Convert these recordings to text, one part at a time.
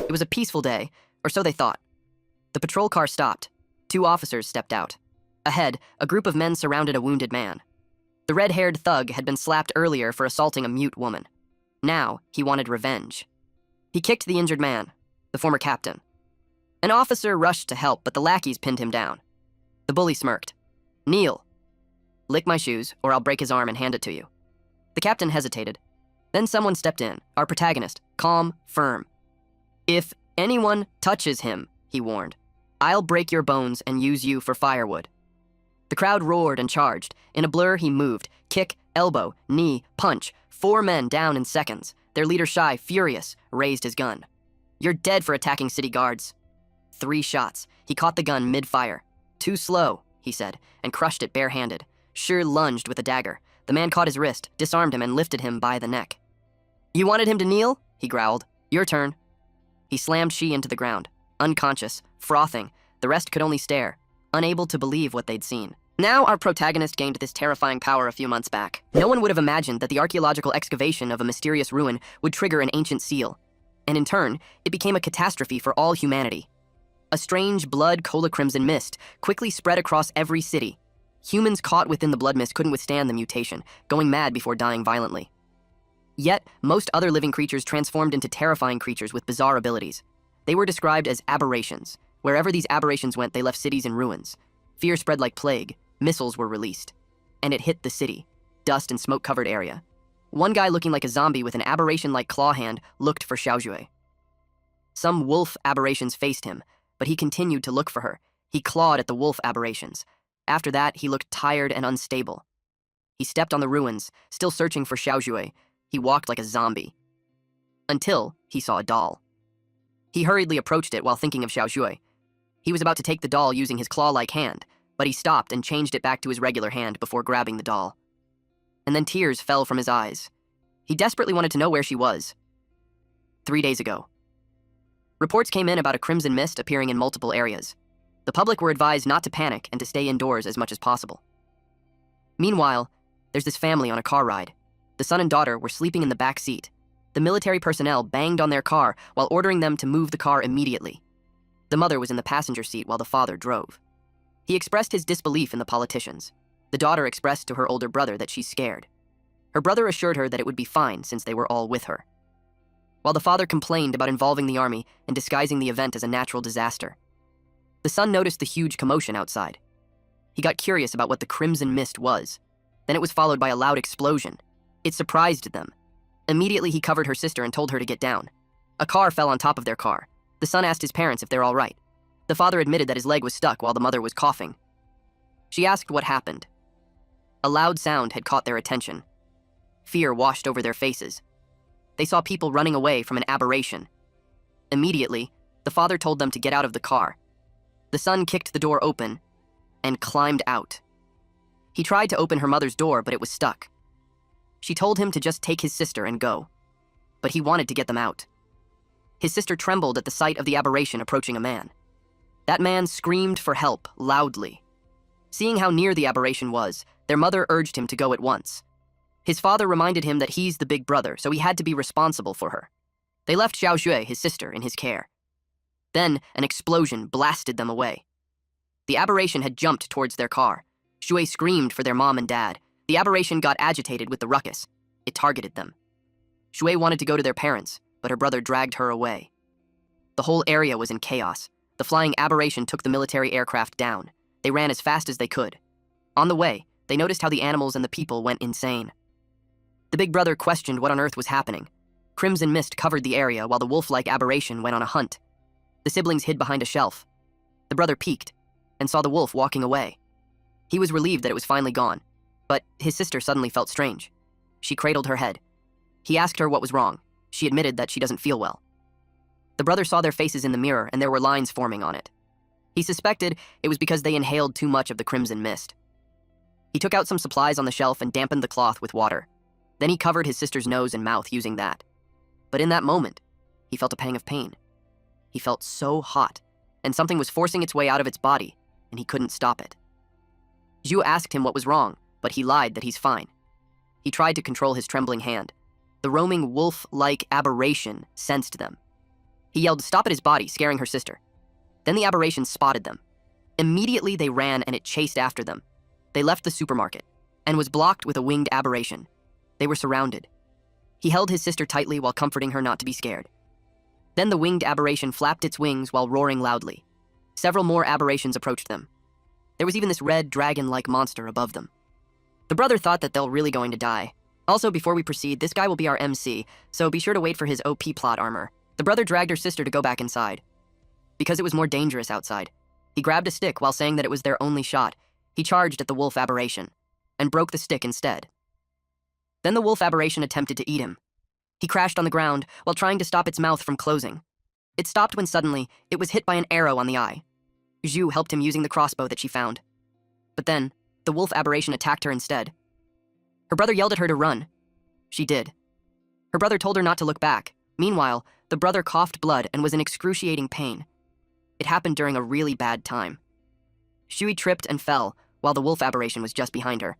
It was a peaceful day, or so they thought. The patrol car stopped. 2 officers stepped out. Ahead, a group of men surrounded a wounded man. The red-haired thug had been slapped earlier for assaulting a mute woman. Now, he wanted revenge. He kicked the injured man, the former captain. An officer rushed to help, but the lackeys pinned him down. The bully smirked. "Kneel. Lick my shoes, or I'll break his arm and hand it to you." The captain hesitated. Then someone stepped in, our protagonist, calm, firm. "If anyone touches him," he warned, "I'll break your bones and use you for firewood." The crowd roared and charged. In a blur, he moved. Kick, elbow, knee, punch. 4 men down in seconds. Their leader, Shy, furious, raised his gun. "You're dead for attacking city guards." 3 shots. He caught the gun mid-fire. "Too slow," he said, and crushed it barehanded. Shi lunged with a dagger. The man caught his wrist, disarmed him, and lifted him by the neck. "You wanted him to kneel?" he growled. "Your turn." He slammed Shi into the ground. Unconscious, frothing, the rest could only stare, unable to believe what they'd seen. Now our protagonist gained this terrifying power a few months back. No one would have imagined that the archaeological excavation of a mysterious ruin would trigger an ancient seal. And in turn, it became a catastrophe for all humanity. A strange blood cola crimson mist quickly spread across every city. Humans caught within the blood mist couldn't withstand the mutation, going mad before dying violently. Yet, most other living creatures transformed into terrifying creatures with bizarre abilities. They were described as aberrations. Wherever these aberrations went, they left cities in ruins. Fear spread like plague, missiles were released. And it hit the city, dust and smoke-covered area. One guy looking like a zombie with an aberration-like claw hand looked for Xiaojue. Some wolf aberrations faced him, but he continued to look for her. He clawed at the wolf aberrations. After that, he looked tired and unstable. He stepped on the ruins, still searching for Xiaojue. He walked like a zombie. Until he saw a doll. He hurriedly approached it while thinking of Xiaojue. He was about to take the doll using his claw-like hand, but he stopped and changed it back to his regular hand before grabbing the doll. And then tears fell from his eyes. He desperately wanted to know where she was. 3 days ago. Reports came in about a crimson mist appearing in multiple areas. The public were advised not to panic and to stay indoors as much as possible. Meanwhile, there's this family on a car ride. The son and daughter were sleeping in the back seat. The military personnel banged on their car while ordering them to move the car immediately. The mother was in the passenger seat while the father drove. He expressed his disbelief in the politicians. The daughter expressed to her older brother that she's scared. Her brother assured her that it would be fine since they were all with her. While the father complained about involving the army and disguising the event as a natural disaster. The son noticed the huge commotion outside. He got curious about what the crimson mist was. Then it was followed by a loud explosion. It surprised them. Immediately he covered her sister and told her to get down. A car fell on top of their car. The son asked his parents if they're all right. The father admitted that his leg was stuck while the mother was coughing. She asked what happened. A loud sound had caught their attention. Fear washed over their faces. They saw people running away from an aberration. Immediately, the father told them to get out of the car. The son kicked the door open and climbed out. He tried to open her mother's door, but it was stuck. She told him to just take his sister and go. But he wanted to get them out. His sister trembled at the sight of the aberration approaching a man. That man screamed for help loudly. Seeing how near the aberration was, their mother urged him to go at once. His father reminded him that he's the big brother, so he had to be responsible for her. They left Xiaojue, his sister, in his care. Then, an explosion blasted them away. The aberration had jumped towards their car. Shui screamed for their mom and dad. The aberration got agitated with the ruckus. It targeted them. Shui wanted to go to their parents, but her brother dragged her away. The whole area was in chaos. The flying aberration took the military aircraft down. They ran as fast as they could. On the way, they noticed how the animals and the people went insane. The big brother questioned what on earth was happening. Crimson mist covered the area while the wolf-like aberration went on a hunt. The siblings hid behind a shelf. The brother peeked and saw the wolf walking away. He was relieved that it was finally gone, but his sister suddenly felt strange. She cradled her head. He asked her what was wrong. She admitted that she doesn't feel well. The brother saw their faces in the mirror and there were lines forming on it. He suspected it was because they inhaled too much of the crimson mist. He took out some supplies on the shelf and dampened the cloth with water. Then he covered his sister's nose and mouth using that. But in that moment, he felt a pang of pain. He felt so hot, and something was forcing its way out of its body, and he couldn't stop it. Zhu asked him what was wrong, but he lied that he's fine. He tried to control his trembling hand. The roaming wolf-like aberration sensed them. He yelled, "Stop!" at his body, scaring her sister. Then the aberration spotted them. Immediately they ran and it chased after them. They left the supermarket and was blocked with a winged aberration. They were surrounded. He held his sister tightly while comforting her not to be scared. Then the winged aberration flapped its wings while roaring loudly. Several more aberrations approached them. There was even this red dragon-like monster above them. The brother thought that they're really going to die. Also, before we proceed, this guy will be our MC, so be sure to wait for his OP plot armor. The brother dragged her sister to go back inside. Because it was more dangerous outside, he grabbed a stick while saying that it was their only shot. He charged at the wolf aberration and broke the stick instead. Then the wolf aberration attempted to eat him. He crashed on the ground while trying to stop its mouth from closing. It stopped when suddenly it was hit by an arrow on the eye. Zhu helped him using the crossbow that she found. But then, the wolf aberration attacked her instead. Her brother yelled at her to run. She did. Her brother told her not to look back. Meanwhile, the brother coughed blood and was in excruciating pain. It happened during a really bad time. Shui tripped and fell while the wolf aberration was just behind her.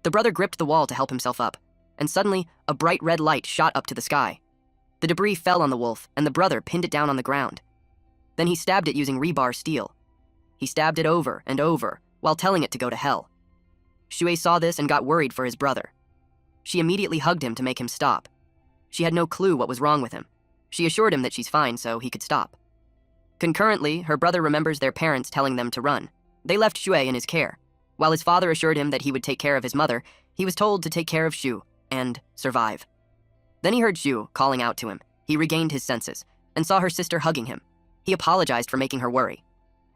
The brother gripped the wall to help himself up, and suddenly a bright red light shot up to the sky. The debris fell on the wolf, and the brother pinned it down on the ground. Then he stabbed it using rebar steel. He stabbed it over and over while telling it to go to hell. Shui saw this and got worried for his brother. She immediately hugged him to make him stop. She had no clue what was wrong with him. She assured him that she's fine so he could stop. Concurrently, her brother remembers their parents telling them to run. They left Shui in his care. While his father assured him that he would take care of his mother, he was told to take care of Shu and survive. Then he heard Shu calling out to him. He regained his senses and saw her sister hugging him. He apologized for making her worry.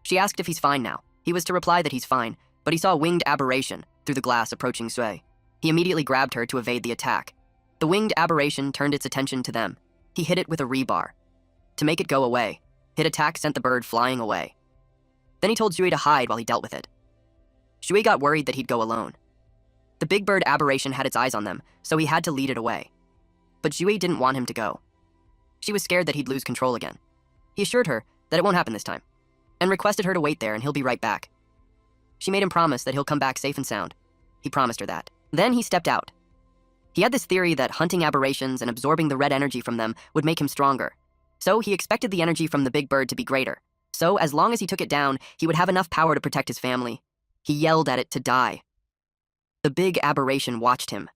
She asked if he's fine now. He was to reply that he's fine, but he saw a winged aberration through the glass approaching Sui. He immediately grabbed her to evade the attack. The winged aberration turned its attention to them. He hit it with a rebar. To make it go away, his attack sent the bird flying away. Then he told Shui to hide while he dealt with it. Shui got worried that he'd go alone. The big bird aberration had its eyes on them, so he had to lead it away. But Shui didn't want him to go. She was scared that he'd lose control again. He assured her that it won't happen this time, and requested her to wait there and he'll be right back. She made him promise that he'll come back safe and sound. He promised her that. Then he stepped out. He had this theory that hunting aberrations and absorbing the red energy from them would make him stronger. So he expected the energy from the big bird to be greater. So as long as he took it down, he would have enough power to protect his family. He yelled at it to die. The big aberration watched him,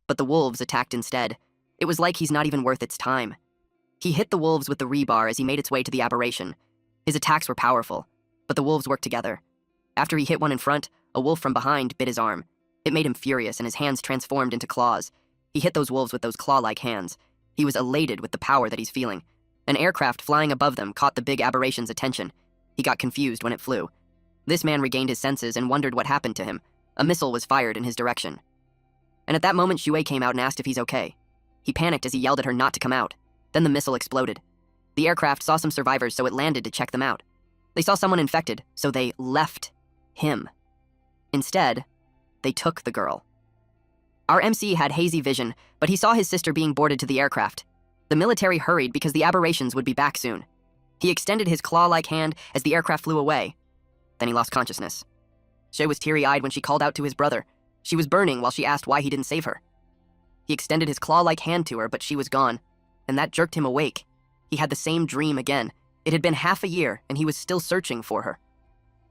but the wolves attacked instead. It was like he's not even worth its time. He hit the wolves with the rebar as he made its way to the aberration. His attacks were powerful, but the wolves worked together. After he hit one in front, a wolf from behind bit his arm. It made him furious and his hands transformed into claws. He hit those wolves with those claw-like hands. He was elated with the power that he's feeling. An aircraft flying above them caught the big aberration's attention. He got confused when it flew. This man regained his senses and wondered what happened to him. A missile was fired in his direction. And at that moment, Shui came out and asked if he's okay. He panicked as he yelled at her not to come out. Then the missile exploded. The aircraft saw some survivors, so it landed to check them out. They saw someone infected, so they left him. Instead, they took the girl. Our MC had hazy vision, but he saw his sister being boarded to the aircraft. The military hurried because the aberrations would be back soon. He extended his claw-like hand as the aircraft flew away. Then he lost consciousness. Shui was teary-eyed when she called out to his brother. She was burning while she asked why he didn't save her. He extended his claw-like hand to her, but she was gone, and that jerked him awake. He had the same dream again. It had been half a year, and he was still searching for her.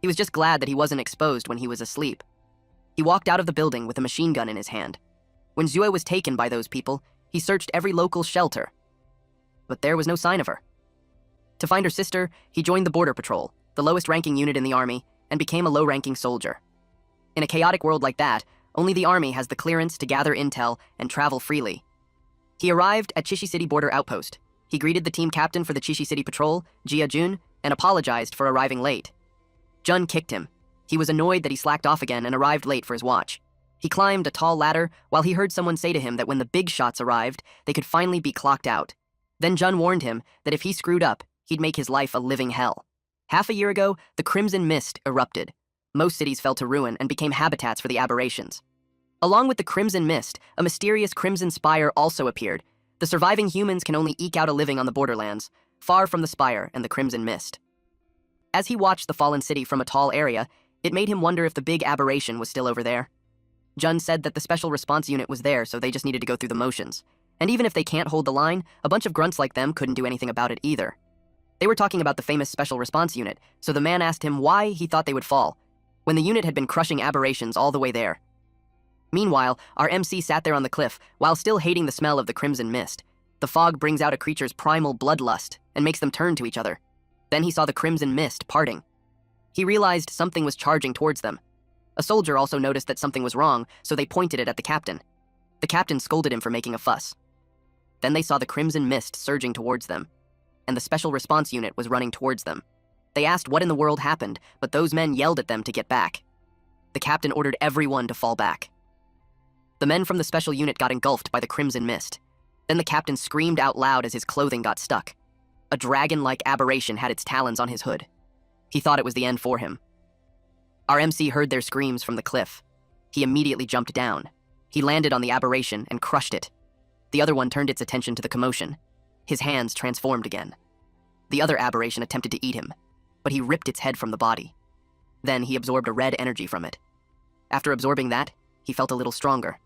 He was just glad that he wasn't exposed when he was asleep. He walked out of the building with a machine gun in his hand. When Zue was taken by those people, he searched every local shelter. But there was no sign of her. To find her sister, he joined the Border Patrol, the lowest-ranking unit in the army, and became a low-ranking soldier. In a chaotic world like that, only the army has the clearance to gather intel and travel freely. He arrived at Chishi City Border Outpost. He greeted the team captain for the Chishi City Patrol, Jia Jun, and apologized for arriving late. Jun kicked him. He was annoyed that he slacked off again and arrived late for his watch. He climbed a tall ladder while he heard someone say to him that when the big shots arrived, they could finally be clocked out. Then Jun warned him that if he screwed up, he'd make his life a living hell. Half a year ago, the Crimson Mist erupted. Most cities fell to ruin and became habitats for the aberrations. Along with the Crimson Mist, a mysterious Crimson Spire also appeared. The surviving humans can only eke out a living on the borderlands, far from the Spire and the Crimson Mist. As he watched the fallen city from a tall area, it made him wonder if the big aberration was still over there. Jun said that the Special Response Unit was there, so they just needed to go through the motions. And even if they can't hold the line, a bunch of grunts like them couldn't do anything about it either. They were talking about the famous Special Response Unit, so the man asked him why he thought they would fall, when the unit had been crushing aberrations all the way there. Meanwhile, our MC sat there on the cliff, while still hating the smell of the crimson mist. The fog brings out a creature's primal bloodlust and makes them turn to each other. Then he saw the crimson mist parting. He realized something was charging towards them. A soldier also noticed that something was wrong, so they pointed it at the captain. The captain scolded him for making a fuss. Then they saw the crimson mist surging towards them, and the Special Response Unit was running towards them. They asked what in the world happened, but those men yelled at them to get back. The captain ordered everyone to fall back. The men from the special unit got engulfed by the crimson mist. Then the captain screamed out loud as his clothing got stuck. A dragon-like aberration had its talons on his hood. He thought it was the end for him. Our MC heard their screams from the cliff. He immediately jumped down. He landed on the aberration and crushed it. The other one turned its attention to the commotion. His hands transformed again. The other aberration attempted to eat him, but he ripped its head from the body. Then he absorbed a red energy from it. After absorbing that, he felt a little stronger.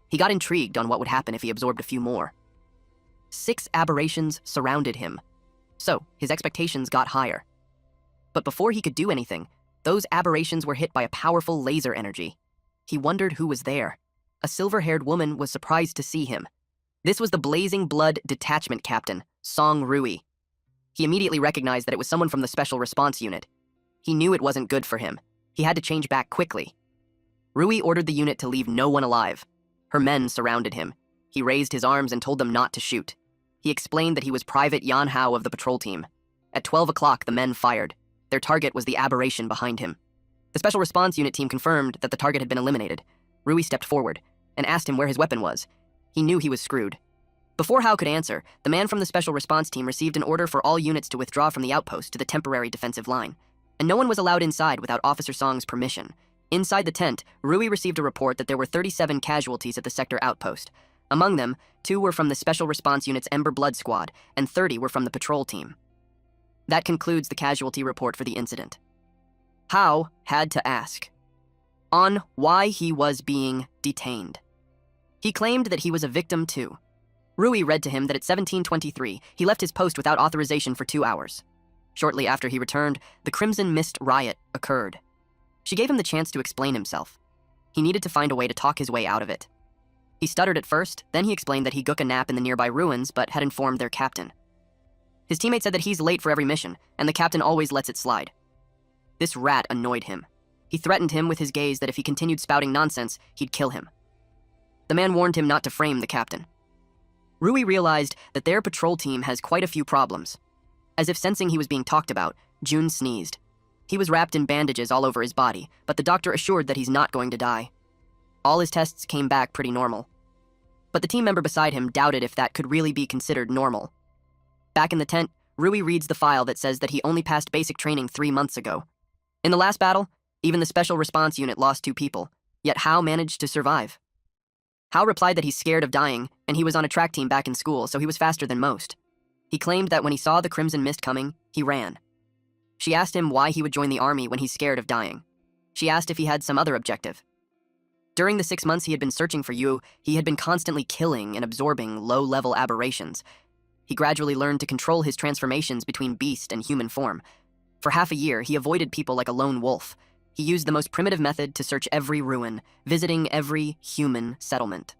He got intrigued on what would happen if he absorbed a few more. 6 aberrations surrounded him, so his expectations got higher. But before he could do anything, those aberrations were hit by a powerful laser energy. He wondered who was there. A silver-haired woman was surprised to see him. This was the Blazing Blood Detachment Captain, Song Rui. He immediately recognized that it was someone from the Special Response Unit. He knew it wasn't good for him. He had to change back quickly. Rui ordered the unit to leave no one alive. Her men surrounded him. He raised his arms and told them not to shoot. He explained that he was Private Yahello of the patrol team. At 12 o'clock, the men fired. Their target was the aberration behind him. The Special Response Unit team confirmed that the target had been eliminated. Rui stepped forward and asked him where his weapon was. He knew he was screwed. Before Hao could answer, the man from the Special Response team received an order for all units to withdraw from the outpost to the temporary defensive line, and no one was allowed inside without Officer Song's permission. Inside the tent, Rui received a report that there were 37 casualties at the sector outpost. Among them, 2 were from the Special Response Unit's Ember Blood Squad, and 30 were from the patrol team. That concludes the casualty report for the incident. Hao had to ask on why he was being detained. He claimed that he was a victim too. Rui read to him that at 17:23, he left his post without authorization for 2 hours. Shortly after he returned, the Crimson Mist riot occurred. She gave him the chance to explain himself. He needed to find a way to talk his way out of it. He stuttered at first, then he explained that he took a nap in the nearby ruins but had informed their captain. His teammate said that he's late for every mission, and the captain always lets it slide. This rat annoyed him. He threatened him with his gaze that if he continued spouting nonsense, he'd kill him. The man warned him not to frame the captain. Rui realized that their patrol team has quite a few problems. As if sensing he was being talked about, Jun sneezed. He was wrapped in bandages all over his body, but the doctor assured that he's not going to die. All his tests came back pretty normal. But the team member beside him doubted if that could really be considered normal. Back in the tent, Rui reads the file that says that he only passed basic training 3 months ago. In the last battle, even the Special Response Unit lost 2 people, yet Hao managed to survive. Hao replied that he's scared of dying, and he was on a track team back in school, so he was faster than most. He claimed that when he saw the Crimson Mist coming, he ran. She asked him why he would join the army when he's scared of dying. She asked if he had some other objective. During the 6 months he had been searching for Yu, he had been constantly killing and absorbing low-level aberrations. He gradually learned to control his transformations between beast and human form. For half a year, he avoided people like a lone wolf. He used the most primitive method to search every ruin, visiting every human settlement.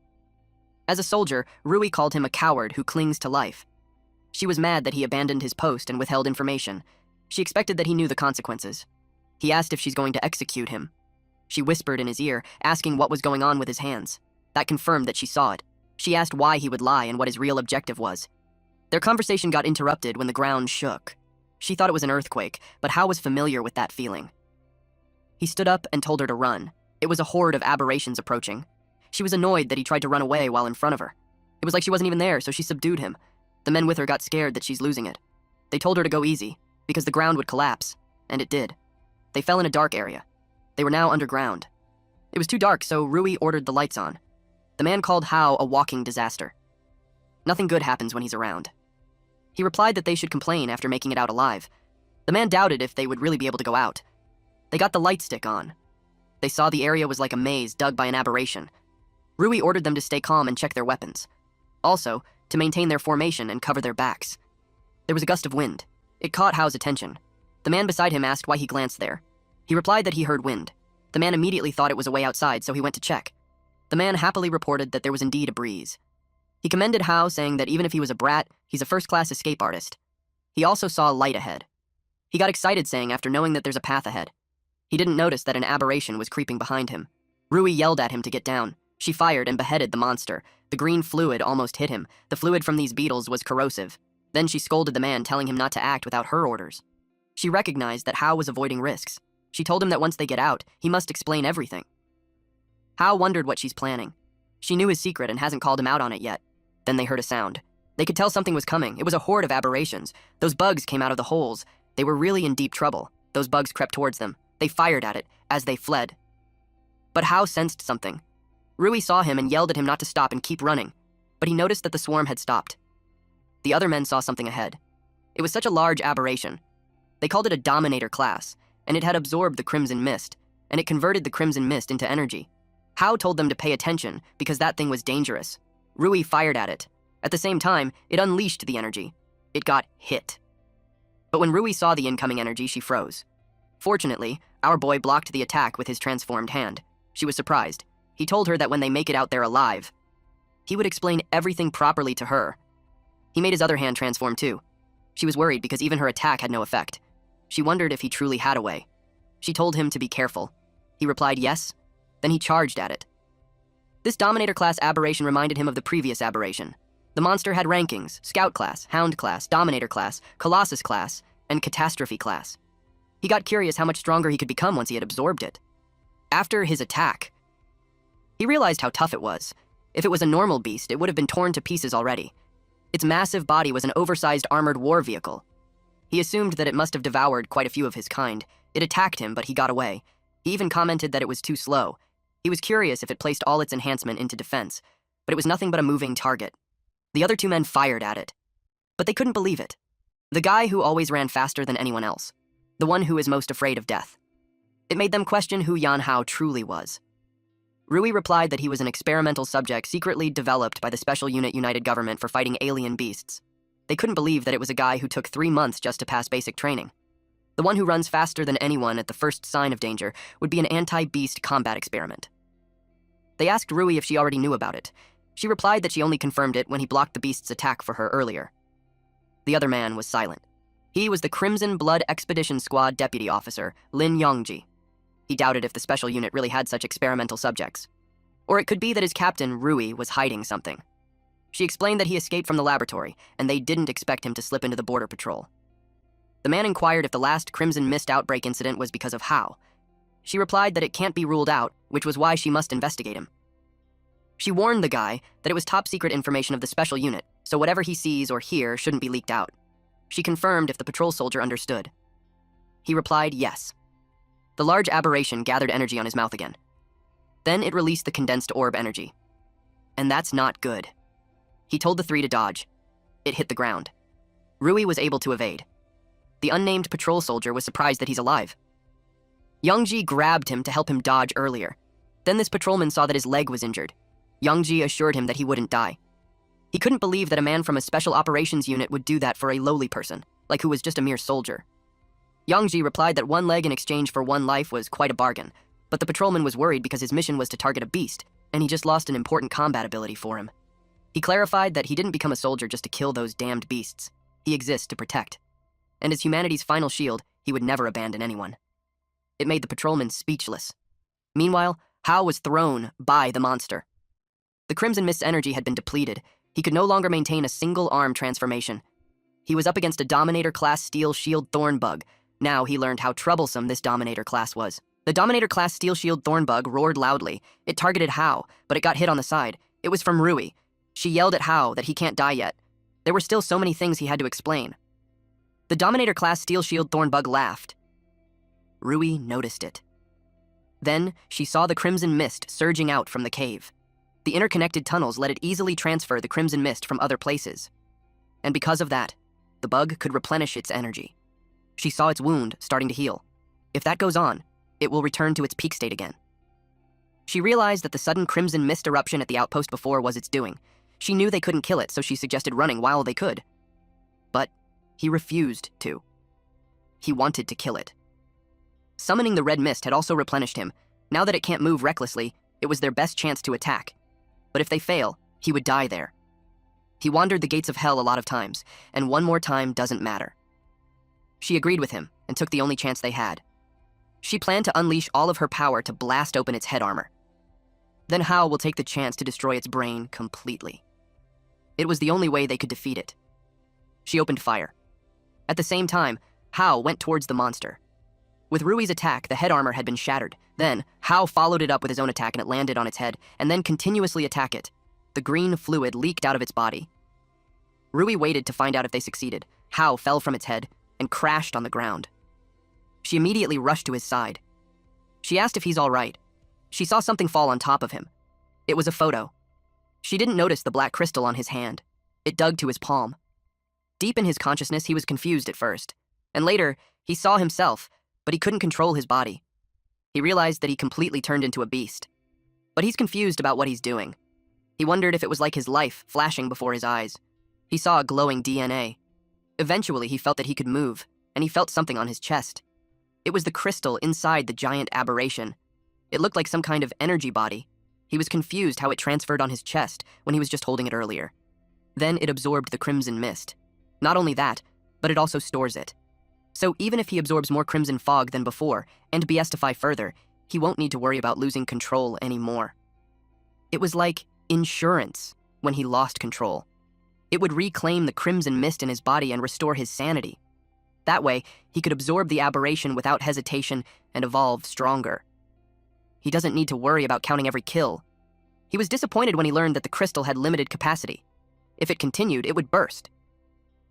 As a soldier, Rui called him a coward who clings to life. She was mad that he abandoned his post and withheld information. She expected that he knew the consequences. He asked if she's going to execute him. She whispered in his ear, asking what was going on with his hands. That confirmed that she saw it. She asked why he would lie and what his real objective was. Their conversation got interrupted when the ground shook. She thought it was an earthquake, but Hao was familiar with that feeling. He stood up and told her to run. It was a horde of aberrations approaching. She was annoyed that he tried to run away while in front of her. It was like she wasn't even there, so she subdued him. The men with her got scared that she's losing it. They told her to go easy, because the ground would collapse, and it did. They fell in a dark area. They were now underground. It was too dark, so Rui ordered the lights on. The man called Hao a walking disaster. Nothing good happens when he's around. He replied that they should complain after making it out alive. The man doubted if they would really be able to go out. They got the light stick on. They saw the area was like a maze dug by an aberration. Rui ordered them to stay calm and check their weapons. Also, to maintain their formation and cover their backs. There was a gust of wind. It caught Hao's attention. The man beside him asked why he glanced there. He replied that he heard wind. The man immediately thought it was a way outside, so he went to check. The man happily reported that there was indeed a breeze. He commended Hao, saying that even if he was a brat, he's a first-class escape artist. He also saw light ahead. He got excited, saying after knowing that there's a path ahead. He didn't notice that an aberration was creeping behind him. Rui yelled at him to get down. She fired and beheaded the monster. The green fluid almost hit him. The fluid from these beetles was corrosive. Then she scolded the man, telling him not to act without her orders. She recognized that Hao was avoiding risks. She told him that once they get out, he must explain everything. Hao wondered what she's planning. She knew his secret and hasn't called him out on it yet. Then they heard a sound. They could tell something was coming. It was a horde of aberrations. Those bugs came out of the holes. They were really in deep trouble. Those bugs crept towards them. They fired at it as they fled. But Hao sensed something. Rui saw him and yelled at him not to stop and keep running, but he noticed that the swarm had stopped. The other men saw something ahead. It was such a large aberration. They called it a dominator class, and it had absorbed the crimson mist, and it converted the crimson mist into energy. Hao told them to pay attention because that thing was dangerous. Rui fired at it. At the same time, it unleashed the energy. It got hit. But when Rui saw the incoming energy, she froze. Fortunately, our boy blocked the attack with his transformed hand. She was surprised. He told her that when they make it out there alive, he would explain everything properly to her. He made his other hand transform too. She was worried because even her attack had no effect. She wondered if he truly had a way. She told him to be careful. He replied yes. Then he charged at it. This Dominator class aberration reminded him of the previous aberration. The monster had rankings: Scout class, Hound class, Dominator class, Colossus class, and Catastrophe class. He got curious how much stronger he could become once he had absorbed it. After his attack, he realized how tough it was. If it was a normal beast, it would have been torn to pieces already. Its massive body was an oversized armored war vehicle. He assumed that it must have devoured quite a few of his kind. It attacked him, but he got away. He even commented that it was too slow. He was curious if it placed all its enhancement into defense, but it was nothing but a moving target. The other two men fired at it, but they couldn't believe it. The guy who always ran faster than anyone else. The one who is most afraid of death. It made them question who Yan Hao truly was. Rui replied that he was an experimental subject secretly developed by the Special Unit United Government for fighting alien beasts. They couldn't believe that it was a guy who took 3 months just to pass basic training. The one who runs faster than anyone at the first sign of danger would be an anti-beast combat experiment. They asked Rui if she already knew about it. She replied that she only confirmed it when he blocked the beast's attack for her earlier. The other man was silent. He was the Crimson Blood Expedition Squad Deputy Officer, Lin Yongji. He doubted if the special unit really had such experimental subjects. Or it could be that his captain, Rui, was hiding something. She explained that he escaped from the laboratory, and they didn't expect him to slip into the border patrol. The man inquired if the last Crimson Mist outbreak incident was because of Hao. She replied that it can't be ruled out, which was why she must investigate him. She warned the guy that it was top-secret information of the special unit, so whatever he sees or hears shouldn't be leaked out. She confirmed if the patrol soldier understood. He replied yes. The large aberration gathered energy on his mouth again. Then it released the condensed orb energy. And that's not good. He told the 3 to dodge. It hit the ground. Rui was able to evade. The unnamed patrol soldier was surprised that he's alive. Yongji grabbed him to help him dodge earlier. Then this patrolman saw that his leg was injured. Yongji assured him that he wouldn't die. He couldn't believe that a man from a special operations unit would do that for a lowly person, like who was just a mere soldier. Yongji replied that 1 leg in exchange for 1 life was quite a bargain, but the patrolman was worried because his mission was to target a beast, and he just lost an important combat ability for him. He clarified that he didn't become a soldier just to kill those damned beasts. He exists to protect. And as humanity's final shield, he would never abandon anyone. It made the patrolman speechless. Meanwhile, Hao was thrown by the monster. The Crimson Mist's energy had been depleted. He could no longer maintain a single arm transformation. He was up against a Dominator-class Steel Shield Thorn Bug. Now he learned how troublesome this Dominator class was. The Dominator-class Steel Shield Thorn Bug roared loudly. It targeted Hao, but it got hit on the side. It was from Rui. She yelled at Hao that he can't die yet. There were still so many things he had to explain. The Dominator-class Steel Shield Thorn Bug laughed. Rui noticed it. Then she saw the Crimson Mist surging out from the cave. The interconnected tunnels let it easily transfer the Crimson Mist from other places. And because of that, the bug could replenish its energy. She saw its wound starting to heal. If that goes on, it will return to its peak state again. She realized that the sudden Crimson Mist eruption at the outpost before was its doing. She knew they couldn't kill it, so she suggested running while they could. But he refused to. He wanted to kill it. Summoning the red mist had also replenished him. Now that it can't move recklessly, it was their best chance to attack. But if they fail, he would die there. He wandered the gates of hell a lot of times, and one more time doesn't matter. She agreed with him and took the only chance they had. She planned to unleash all of her power to blast open its head armor. Then Hao will take the chance to destroy its brain completely. It was the only way they could defeat it. She opened fire. At the same time, Hao went towards the monster. With Rui's attack, the head armor had been shattered. Then, Hao followed it up with his own attack and it landed on its head, and then continuously attack it. The green fluid leaked out of its body. Rui waited to find out if they succeeded. Hao fell from its head and crashed on the ground. She immediately rushed to his side. She asked if he's all right. She saw something fall on top of him. It was a photo. She didn't notice the black crystal on his hand. It dug to his palm. Deep in his consciousness, he was confused at first. And later, he saw himself, but he couldn't control his body. He realized that he completely turned into a beast. But he's confused about what he's doing. He wondered if it was like his life flashing before his eyes. He saw a glowing DNA. Eventually, he felt that he could move, and he felt something on his chest. It was the crystal inside the giant aberration. It looked like some kind of energy body. He was confused how it transferred on his chest when he was just holding it earlier. Then it absorbed the crimson mist. Not only that, but it also stores it. So even if he absorbs more crimson fog than before, and beastify further, he won't need to worry about losing control anymore. It was like insurance when he lost control. It would reclaim the crimson mist in his body and restore his sanity. That way, he could absorb the aberration without hesitation and evolve stronger. He doesn't need to worry about counting every kill. He was disappointed when he learned that the crystal had limited capacity. If it continued, it would burst.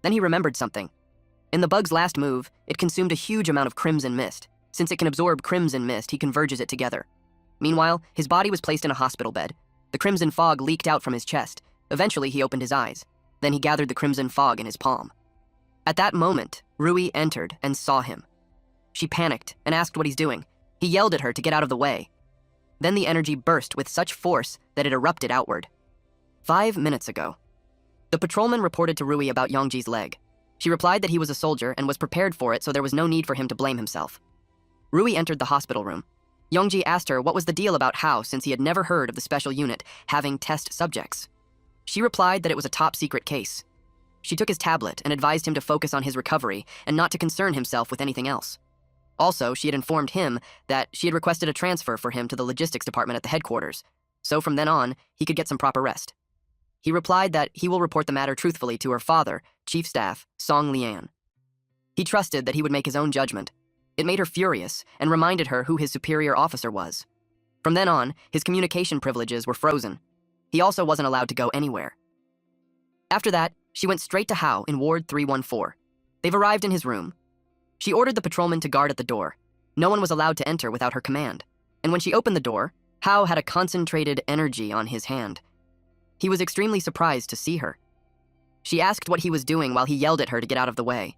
Then he remembered something. In the bug's last move, it consumed a huge amount of crimson mist. Since it can absorb crimson mist, he converges it together. Meanwhile, his body was placed in a hospital bed. The crimson fog leaked out from his chest. Eventually, he opened his eyes. Then he gathered the crimson fog in his palm. At that moment, Rui entered and saw him. She panicked and asked what he's doing. He yelled at her to get out of the way. Then the energy burst with such force that it erupted outward. 5 minutes ago. The patrolman reported to Rui about Yongji's leg. She replied that he was a soldier and was prepared for it, so there was no need for him to blame himself. Rui entered the hospital room. Yongji asked her what was the deal about Hao, since he had never heard of the special unit having test subjects. She replied that it was a top-secret case. She took his tablet and advised him to focus on his recovery and not to concern himself with anything else. Also, she had informed him that she had requested a transfer for him to the logistics department at the headquarters, so from then on, he could get some proper rest. He replied that he will report the matter truthfully to her father, Chief Staff, Song Lian. He trusted that he would make his own judgment. It made her furious and reminded her who his superior officer was. From then on, his communication privileges were frozen. He also wasn't allowed to go anywhere. After that, she went straight to Hao in Ward 314. They've arrived in his room. She ordered the patrolman to guard at the door. No one was allowed to enter without her command. And when she opened the door, Hao had a concentrated energy on his hand. He was extremely surprised to see her. She asked what he was doing while he yelled at her to get out of the way.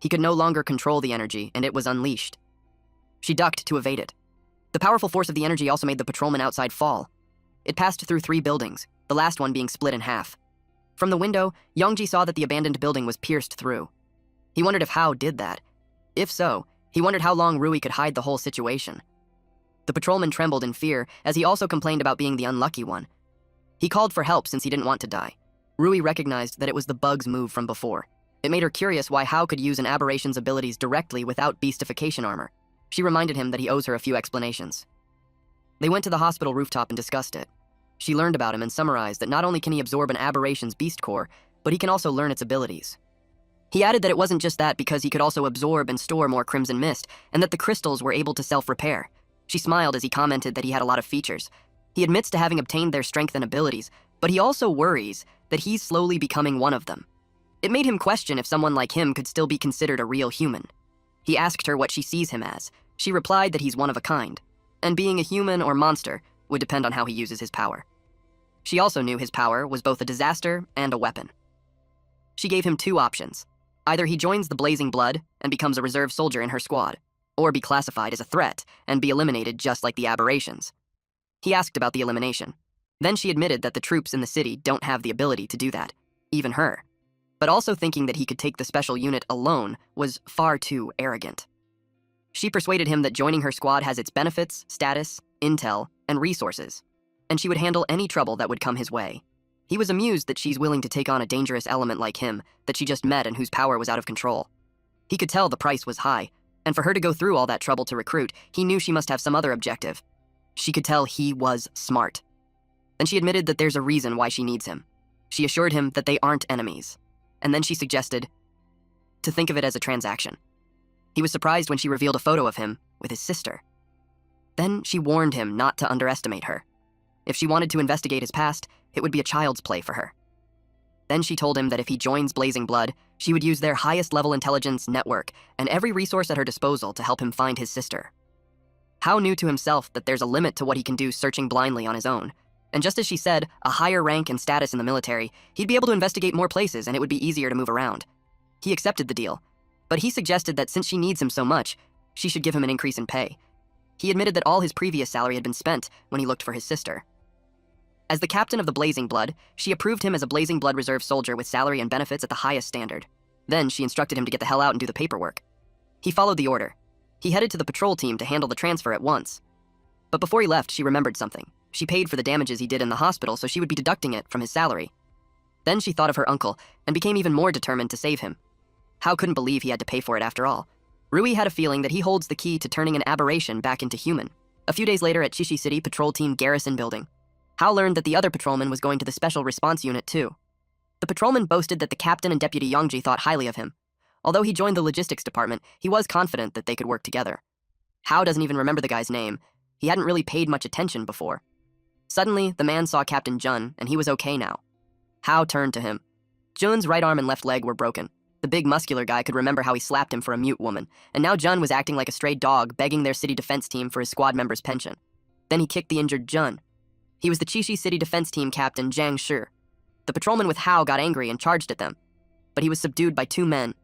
He could no longer control the energy, and it was unleashed. She ducked to evade it. The powerful force of the energy also made the patrolman outside fall. It passed through 3 buildings, the last one being split in half. From the window, Yongji saw that the abandoned building was pierced through. He wondered if Hao did that. If so, he wondered how long Rui could hide the whole situation. The patrolman trembled in fear, as he also complained about being the unlucky one. He called for help since he didn't want to die. Rui recognized that it was the bug's move from before. It made her curious why Hao could use an aberration's abilities directly without beastification armor. She reminded him that he owes her a few explanations. They went to the hospital rooftop and discussed it. She learned about him and summarized that not only can he absorb an aberration's beast core, but he can also learn its abilities. He added that it wasn't just that, because he could also absorb and store more crimson mist, and that the crystals were able to self-repair. She smiled as he commented that he had a lot of features. He admits to having obtained their strength and abilities, but he also worries that he's slowly becoming one of them. It made him question if someone like him could still be considered a real human. He asked her what she sees him as. She replied that he's one of a kind, and being a human or monster would depend on how he uses his power. She also knew his power was both a disaster and a weapon. She gave him 2 options. Either he joins the Blazing Blood and becomes a reserve soldier in her squad, or be classified as a threat and be eliminated just like the aberrations. He asked about the elimination. Then she admitted that the troops in the city don't have the ability to do that, even her. But also thinking that he could take the special unit alone was far too arrogant. She persuaded him that joining her squad has its benefits, status, intel, and resources, and she would handle any trouble that would come his way. He was amused that she's willing to take on a dangerous element like him that she just met and whose power was out of control. He could tell the price was high, and for her to go through all that trouble to recruit, he knew she must have some other objective. She could tell he was smart. Then she admitted that there's a reason why she needs him. She assured him that they aren't enemies, and then she suggested to think of it as a transaction. He was surprised when she revealed a photo of him with his sister. Then she warned him not to underestimate her. If she wanted to investigate his past, it would be a child's play for her. Then she told him that if he joins Blazing Blood, she would use their highest-level intelligence network and every resource at her disposal to help him find his sister. Hao knew to himself that there's a limit to what he can do searching blindly on his own. And just as she said, a higher rank and status in the military, he'd be able to investigate more places and it would be easier to move around. He accepted the deal, but he suggested that since she needs him so much, she should give him an increase in pay. He admitted that all his previous salary had been spent when he looked for his sister. As the captain of the Blazing Blood, she approved him as a Blazing Blood reserve soldier with salary and benefits at the highest standard. Then she instructed him to get the hell out and do the paperwork. He followed the order. He headed to the patrol team to handle the transfer at once. But before he left, she remembered something. She paid for the damages he did in the hospital, so she would be deducting it from his salary. Then she thought of her uncle and became even more determined to save him. Hao couldn't believe he had to pay for it after all. Rui had a feeling that he holds the key to turning an aberration back into human. A few days later at Chishi City Patrol Team Garrison Building, Hao learned that the other patrolman was going to the Special Response Unit too. The patrolman boasted that the captain and Deputy Yongji thought highly of him. Although he joined the logistics department, he was confident that they could work together. Hao doesn't even remember the guy's name. He hadn't really paid much attention before. Suddenly, the man saw Captain Jun, and he was okay now. Hao turned to him. Jun's right arm and left leg were broken. The big muscular guy could remember how he slapped him for a mute woman, and now Jun was acting like a stray dog, begging their city defense team for his squad member's pension. Then he kicked the injured Jun. He was the Chishi City Defense Team captain, Zhang Shi. The patrolman with Hao got angry and charged at them, but he was subdued by two men.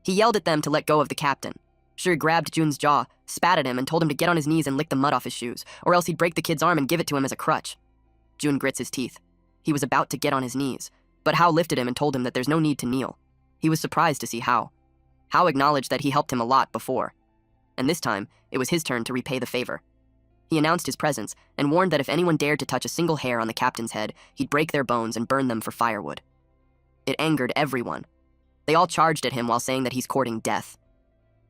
He yelled at them to let go of the captain. Shi grabbed Jun's jaw, spat at him, and told him to get on his knees and lick the mud off his shoes, or else he'd break the kid's arm and give it to him as a crutch. Jun grits his teeth. He was about to get on his knees, but Hao lifted him and told him that there's no need to kneel. He was surprised to see Hao. Hao acknowledged that he helped him a lot before, and this time, it was his turn to repay the favor. He announced his presence and warned that if anyone dared to touch a single hair on the captain's head, he'd break their bones and burn them for firewood. It angered everyone. They all charged at him while saying that he's courting death.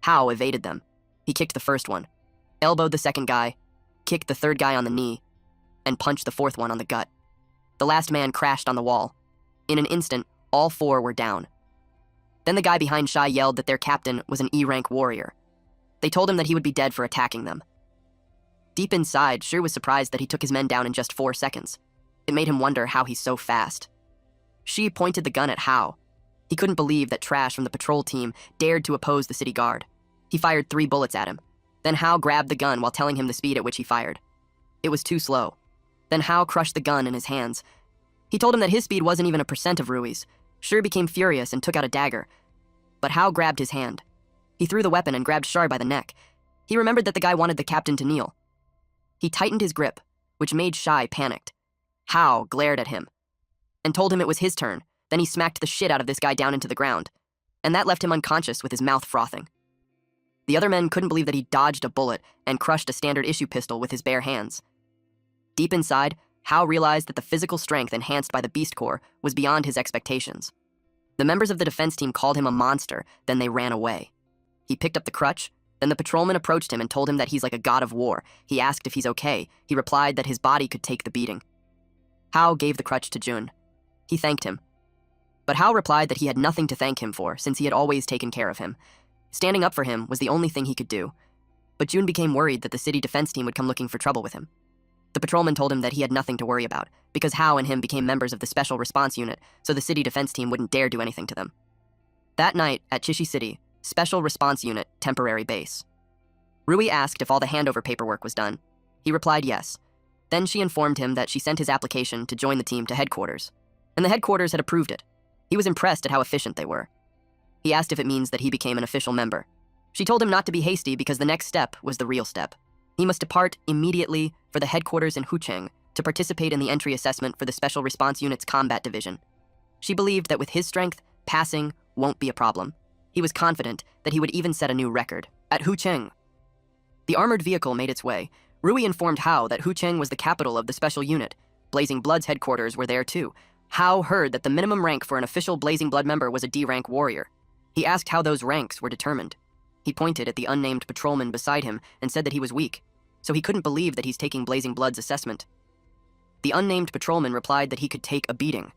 Hao evaded them. He kicked the first one, elbowed the second guy, kicked the third guy on the knee, and punched the fourth one on the gut. The last man crashed on the wall. In an instant, all four were down. Then the guy behind Shai yelled that their captain was an E-rank warrior. They told him that he would be dead for attacking them. Deep inside, Shi was surprised that he took his men down in just 4 seconds. It made him wonder how he's so fast. Shi pointed the gun at Hao. He couldn't believe that trash from the patrol team dared to oppose the city guard. He fired 3 bullets at him. Then Hao grabbed the gun while telling him the speed at which he fired. It was too slow. Then Hao crushed the gun in his hands. He told him that his speed wasn't even a percent of Rui's. Shi became furious and took out a dagger. But Hao grabbed his hand. He threw the weapon and grabbed Shar by the neck. He remembered that the guy wanted the captain to kneel. He tightened his grip, which made Shai panicked. Hao glared at him and told him it was his turn. Then he smacked the shit out of this guy down into the ground, and that left him unconscious with his mouth frothing. The other men couldn't believe that he dodged a bullet and crushed a standard issue pistol with his bare hands. Deep inside, Hao realized that the physical strength enhanced by the Beast Corps was beyond his expectations. The members of the defense team called him a monster, then they ran away. He picked up the crutch. Then the patrolman approached him and told him that he's like a god of war. He asked if he's okay. He replied that his body could take the beating. Hao gave the crutch to Jun. He thanked him. But Hao replied that he had nothing to thank him for, since he had always taken care of him. Standing up for him was the only thing he could do. But Jun became worried that the city defense team would come looking for trouble with him. The patrolman told him that he had nothing to worry about, because Hao and him became members of the Special Response Unit, so the city defense team wouldn't dare do anything to them. That night, at Chishi City, Special Response Unit, temporary base. Rui asked if all the handover paperwork was done. He replied yes. Then she informed him that she sent his application to join the team to headquarters, and the headquarters had approved it. He was impressed at how efficient they were. He asked if it means that he became an official member. She told him not to be hasty because the next step was the real step. He must depart immediately for the headquarters in Hucheng, to participate in the entry assessment for the Special Response Unit's Combat Division. She believed that with his strength, passing won't be a problem. He was confident that he would even set a new record. At Hucheng, the armored vehicle made its way. Rui informed Hao that Hucheng was the capital of the special unit. Blazing Blood's headquarters were there too. Hao heard that the minimum rank for an official Blazing Blood member was a D-rank warrior. He asked how those ranks were determined. He pointed at the unnamed patrolman beside him and said that he was weak, so he couldn't believe that he's taking Blazing Blood's assessment. The unnamed patrolman replied that he could take a beating.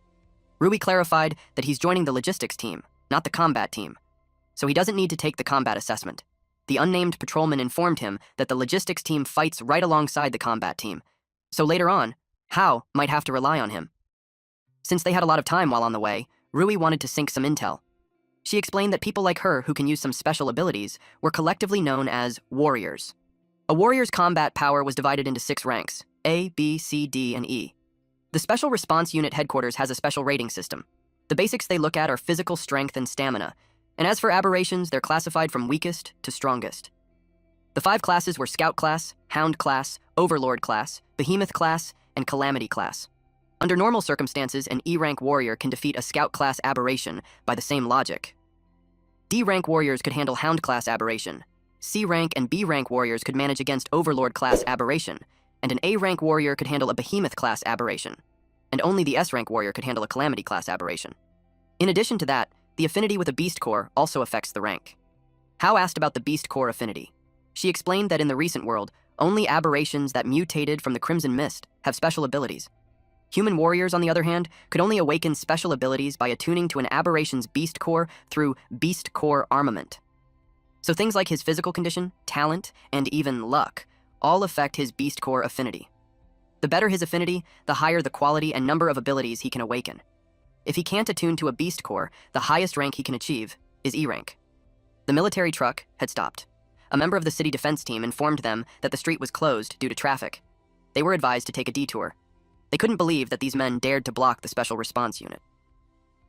Rui clarified that he's joining the logistics team, not the combat team, so he doesn't need to take the combat assessment. The unnamed patrolman informed him that the logistics team fights right alongside the combat team, so later on, Hao might have to rely on him. Since they had a lot of time while on the way, Rui wanted to sink some intel. She explained that people like her who can use some special abilities were collectively known as warriors. A warrior's combat power was divided into 6 ranks, A, B, C, D, and E. The Special Response Unit headquarters has a special rating system. The basics they look at are physical strength and stamina, and as for aberrations, they're classified from weakest to strongest. The 5 classes were Scout class, Hound class, Overlord class, Behemoth class, and Calamity class. Under normal circumstances, an E-rank warrior can defeat a Scout class aberration by the same logic. D-rank warriors could handle Hound class aberration. C-rank and B-rank warriors could manage against Overlord class aberration, and an A-rank warrior could handle a Behemoth class aberration, and only the S-rank warrior could handle a Calamity class aberration. In addition to that, the affinity with a Beast Core also affects the rank. Hao asked about the Beast Core affinity. She explained that in the recent world, only aberrations that mutated from the Crimson Mist have special abilities. Human warriors, on the other hand, could only awaken special abilities by attuning to an aberration's Beast Core through Beast Core armament. So things like his physical condition, talent, and even luck all affect his Beast Core affinity. The better his affinity, the higher the quality and number of abilities he can awaken. If he can't attune to a Beast Core, the highest rank he can achieve is E rank. The military truck had stopped. A member of the city defense team informed them that the street was closed due to traffic. They were advised to take a detour. They couldn't believe that these men dared to block the special response unit.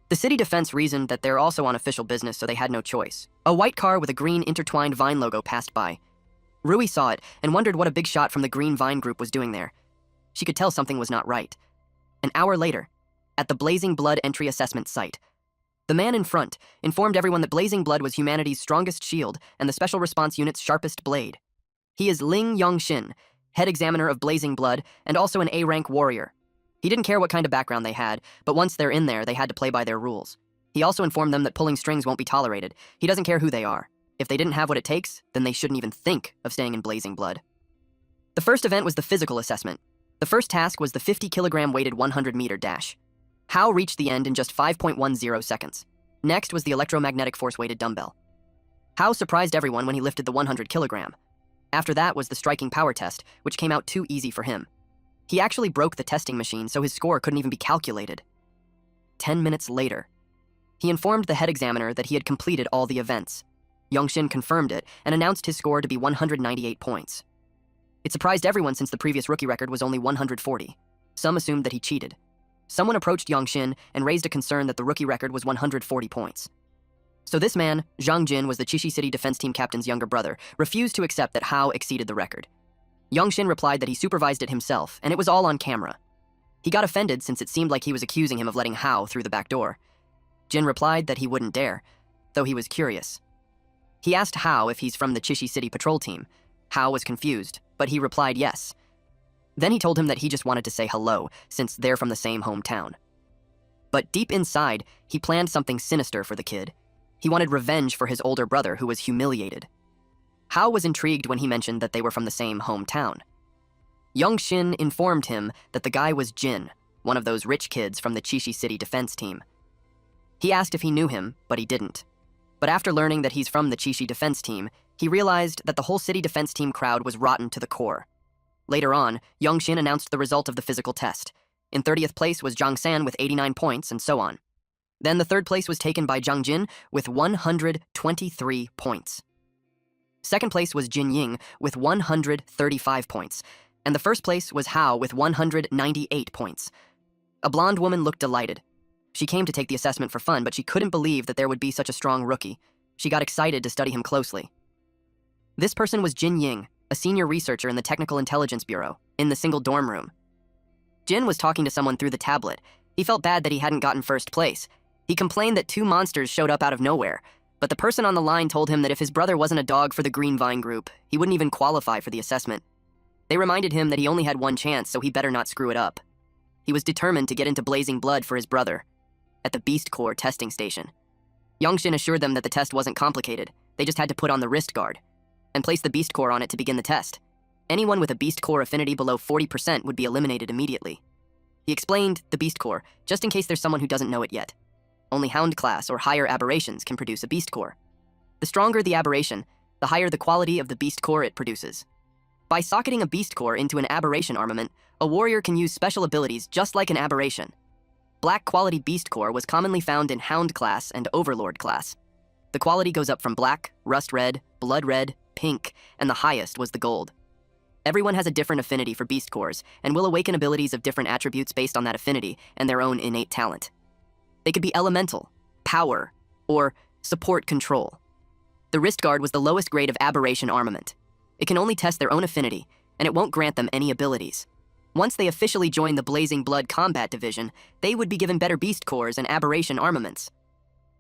The city defense reasoned that they're also on official business, so they had no choice. A white car with a green intertwined vine logo passed by. Rui saw it and wondered what a big shot from the Green Vine group was doing there. She could tell something was not right. An hour later, at the Blazing Blood entry assessment site, the man in front informed everyone that Blazing Blood was humanity's strongest shield and the Special Response Unit's sharpest blade. He is Ling Yongxin, head examiner of Blazing Blood and also an A-rank warrior. He didn't care what kind of background they had, but once they're in there, they had to play by their rules. He also informed them that pulling strings won't be tolerated. He doesn't care who they are. If they didn't have what it takes, then they shouldn't even think of staying in Blazing Blood. The first event was the physical assessment. The first task was the 50-kilogram weighted 100-meter dash. Hao reached the end in just 5.10 seconds. Next was the electromagnetic force-weighted dumbbell. Hao surprised everyone when he lifted the 100-kilogram. After that was the striking power test, which came out too easy for him. He actually broke the testing machine, so his score couldn't even be calculated. 10 minutes later, he informed the head examiner that he had completed all the events. Yongxin confirmed it and announced his score to be 198 points. It surprised everyone since the previous rookie record was only 140. Some assumed that he cheated. Someone approached Yongxin and raised a concern that the rookie record was 140 points. So this man, Zhang Jin, was the Chishi City defense team captain's younger brother, refused to accept that Hao exceeded the record. Yongxin replied that he supervised it himself, and it was all on camera. He got offended since it seemed like he was accusing him of letting Hao through the back door. Jin replied that he wouldn't dare, though he was curious. He asked Hao if he's from the Chishi City patrol team. Hao was confused, but he replied yes. Then he told him that he just wanted to say hello, since they're from the same hometown. But deep inside, he planned something sinister for the kid. He wanted revenge for his older brother who was humiliated. Hao was intrigued when he mentioned that they were from the same hometown. Yongxin informed him that the guy was Jin, one of those rich kids from the Chishi City defense team. He asked if he knew him, but he didn't. But after learning that he's from the Chishi defense team, he realized that the whole city defense team crowd was rotten to the core. Later on, Yongxin announced the result of the physical test. In 30th place was Zhang San with 89 points, and so on. Then the third place was taken by Zhang Jin with 123 points. Second place was Jin Ying with 135 points, and the first place was Hao with 198 points. A blonde woman looked delighted. She came to take the assessment for fun, but she couldn't believe that there would be such a strong rookie. She got excited to study him closely. This person was Jin Ying, a senior researcher in the Technical Intelligence Bureau, in the single dorm room. Jin was talking to someone through the tablet. He felt bad that he hadn't gotten first place. He complained that 2 monsters showed up out of nowhere, but the person on the line told him that if his brother wasn't a dog for the Green Vine group, he wouldn't even qualify for the assessment. They reminded him that he only had 1 chance, so he better not screw it up. He was determined to get into blazing blood for his brother. At the Beast Core testing station, Youngshin assured them that the test wasn't complicated. They just had to put on the wrist guard and place the Beast Core on it to begin the test. Anyone with a Beast Core affinity below 40% would be eliminated immediately. He explained the Beast Core, just in case there's someone who doesn't know it yet. Only Hound class or higher aberrations can produce a Beast Core. The stronger the aberration, the higher the quality of the Beast Core it produces. By socketing a Beast Core into an aberration armament, a warrior can use special abilities just like an aberration. Black quality Beast Core was commonly found in Hound class and Overlord class. The quality goes up from black, rust red, blood red, pink, and the highest was the gold. Everyone has a different affinity for Beast Cores, and will awaken abilities of different attributes based on that affinity and their own innate talent. They could be elemental, power, or support control. The wrist guard was the lowest grade of aberration armament. It can only test their own affinity, and it won't grant them any abilities. Once they officially join the Blazing Blood Combat Division, they would be given better Beast Cores and aberration armaments.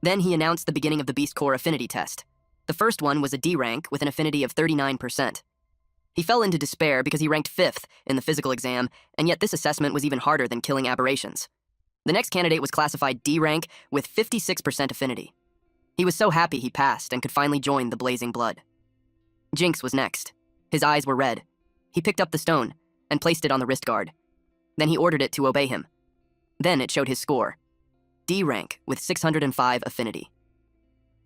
Then he announced the beginning of the Beast Core affinity test. The first one was a D rank with an affinity of 39%. He fell into despair because he ranked 5th in the physical exam, and yet this assessment was even harder than killing aberrations. The next candidate was classified D rank with 56% affinity. He was so happy he passed and could finally join the Blazing Blood. Jinx was next. His eyes were red. He picked up the stone and placed it on the wrist guard. Then he ordered it to obey him. Then it showed his score. D rank with 605 affinity.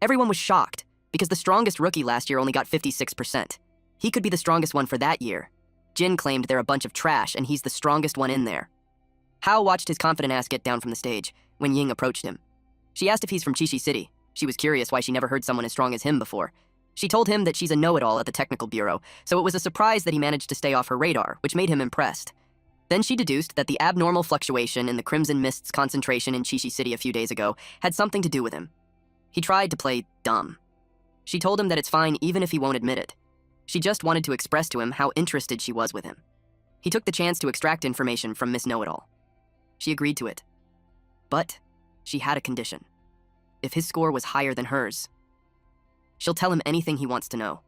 Everyone was shocked because the strongest rookie last year only got 56%. He could be the strongest one for that year. Jin claimed they're a bunch of trash and he's the strongest one in there. Hao watched his confident ass get down from the stage when Ying approached him. She asked if he's from Chishi City. She was curious why she never heard someone as strong as him before. She told him that she's a know-it-all at the technical bureau, so it was a surprise that he managed to stay off her radar, which made him impressed. Then she deduced that the abnormal fluctuation in the Crimson Mist's concentration in Chishi City a few days ago had something to do with him. He tried to play dumb. She told him that it's fine even if he won't admit it. She just wanted to express to him how interested she was with him. He took the chance to extract information from Miss Know-It-All. She agreed to it. But she had a condition. If his score was higher than hers, she'll tell him anything he wants to know.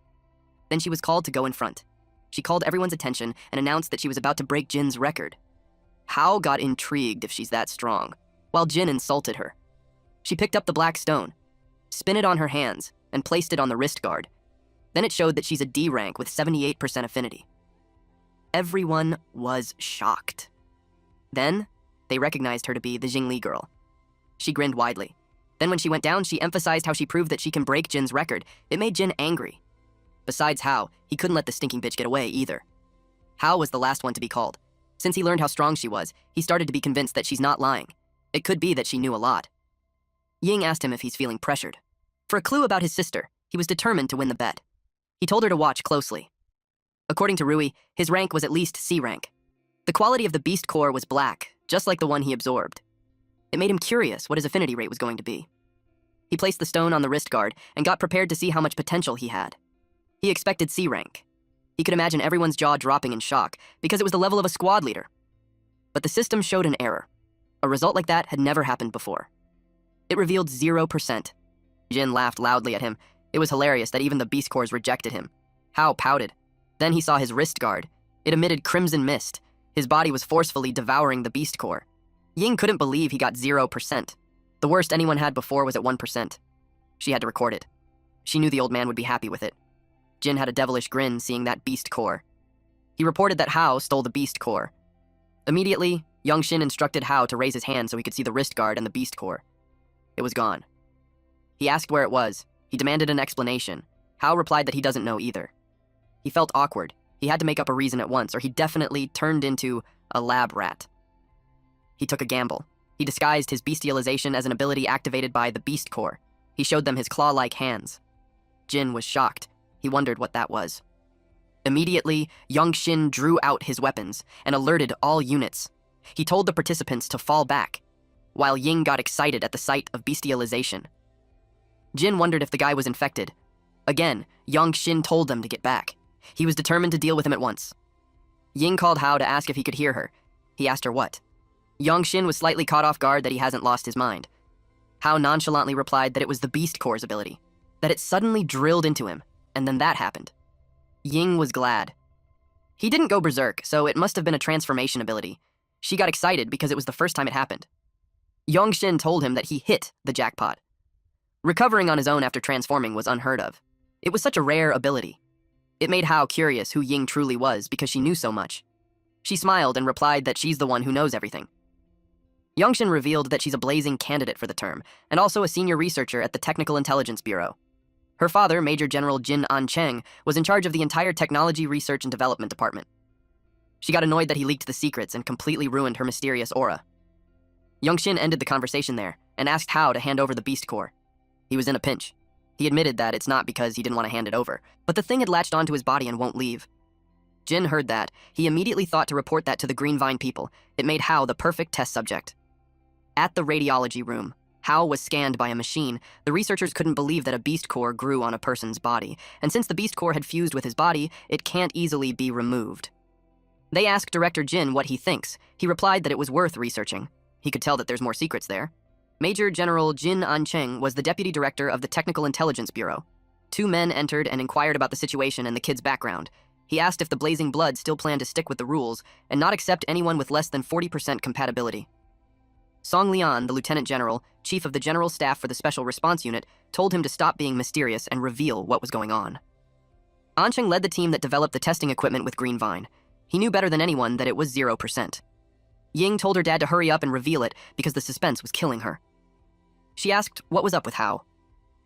Then she was called to go in front. She called everyone's attention and announced that she was about to break Jin's record. Hao got intrigued if she's that strong, while Jin insulted her. She picked up the black stone, spun it on her hands, and placed it on the wrist guard. Then it showed that she's a D rank with 78% affinity. Everyone was shocked. Then, they recognized her to be the Jingli girl. She grinned widely. Then when she went down, she emphasized how she proved that she can break Jin's record. It made Jin angry. Besides Hao, he couldn't let the stinking bitch get away either. Hao was the last one to be called. Since he learned how strong she was, he started to be convinced that she's not lying. It could be that she knew a lot. Ying asked him if he's feeling pressured. For a clue about his sister, he was determined to win the bet. He told her to watch closely. According to Rui, his rank was at least C rank. The quality of the Beast Core was black, just like the one he absorbed. It made him curious what his affinity rate was going to be. He placed the stone on the wrist guard and got prepared to see how much potential he had. He expected C rank. He could imagine everyone's jaw dropping in shock because it was the level of a squad leader. But the system showed an error. A result like that had never happened before. It revealed 0%. Jin laughed loudly at him. It was hilarious that even the Beast Cores rejected him. Hao pouted. Then he saw his wrist guard. It emitted crimson mist. His body was forcefully devouring the Beast Core. Ying couldn't believe he got 0%. The worst anyone had before was at 1%. She had to record it. She knew the old man would be happy with it. Jin had a devilish grin seeing that Beast Core. He reported that Hao stole the Beast Core. Immediately, Youngshin instructed Hao to raise his hand so he could see the wrist guard and the Beast Core. It was gone. He asked where it was. He demanded an explanation. Hao replied that he doesn't know either. He felt awkward. He had to make up a reason at once, or he definitely turned into a lab rat. He took a gamble. He disguised his bestialization as an ability activated by the Beast Core. He showed them his claw-like hands. Jin was shocked. He wondered what that was. Immediately, Youngshin drew out his weapons and alerted all units. He told the participants to fall back, while Ying got excited at the sight of bestialization. Jin wondered if the guy was infected. Again, Youngshin told them to get back. He was determined to deal with him at once. Ying called Hao to ask if he could hear her. He asked her what. Yongshin was slightly caught off guard that he hasn't lost his mind. Hao nonchalantly replied that it was the Beast Core's ability, that it suddenly drilled into him, and then that happened. Ying was glad. He didn't go berserk, so it must have been a transformation ability. She got excited because it was the first time it happened. Yongshin told him that he hit the jackpot. Recovering on his own after transforming was unheard of. It was such a rare ability. It made Hao curious who Ying truly was because she knew so much. She smiled and replied that she's the one who knows everything. Yongshin revealed that she's a blazing candidate for the term, and also a senior researcher at the Technical Intelligence Bureau. Her father, Major General Jin An-cheng, was in charge of the entire Technology Research and Development Department. She got annoyed that he leaked the secrets and completely ruined her mysterious aura. Yongshin ended the conversation there and asked Hao to hand over the Beast Core. He was in a pinch. He admitted that it's not because he didn't want to hand it over, but the thing had latched onto his body and won't leave. Jin heard that. He immediately thought to report that to the Green Vine people. It made Hao the perfect test subject. At the radiology room, Hao was scanned by a machine. The researchers couldn't believe that a beast core grew on a person's body, and since the beast core had fused with his body, it can't easily be removed. They asked Director Jin what he thinks. He replied that it was worth researching. He could tell that there's more secrets there. Major General Jin An-cheng was the deputy director of the Technical Intelligence Bureau. Two men entered and inquired about the situation and the kid's background. He asked if the Blazing Blood still planned to stick with the rules and not accept anyone with less than 40% compatibility. Song Lian, the Lieutenant General, Chief of the General Staff for the Special Response Unit, told him to stop being mysterious and reveal what was going on. An-cheng led the team that developed the testing equipment with Green Vine. He knew better than anyone that it was 0%. Ying told her dad to hurry up and reveal it because the suspense was killing her. She asked what was up with Hao.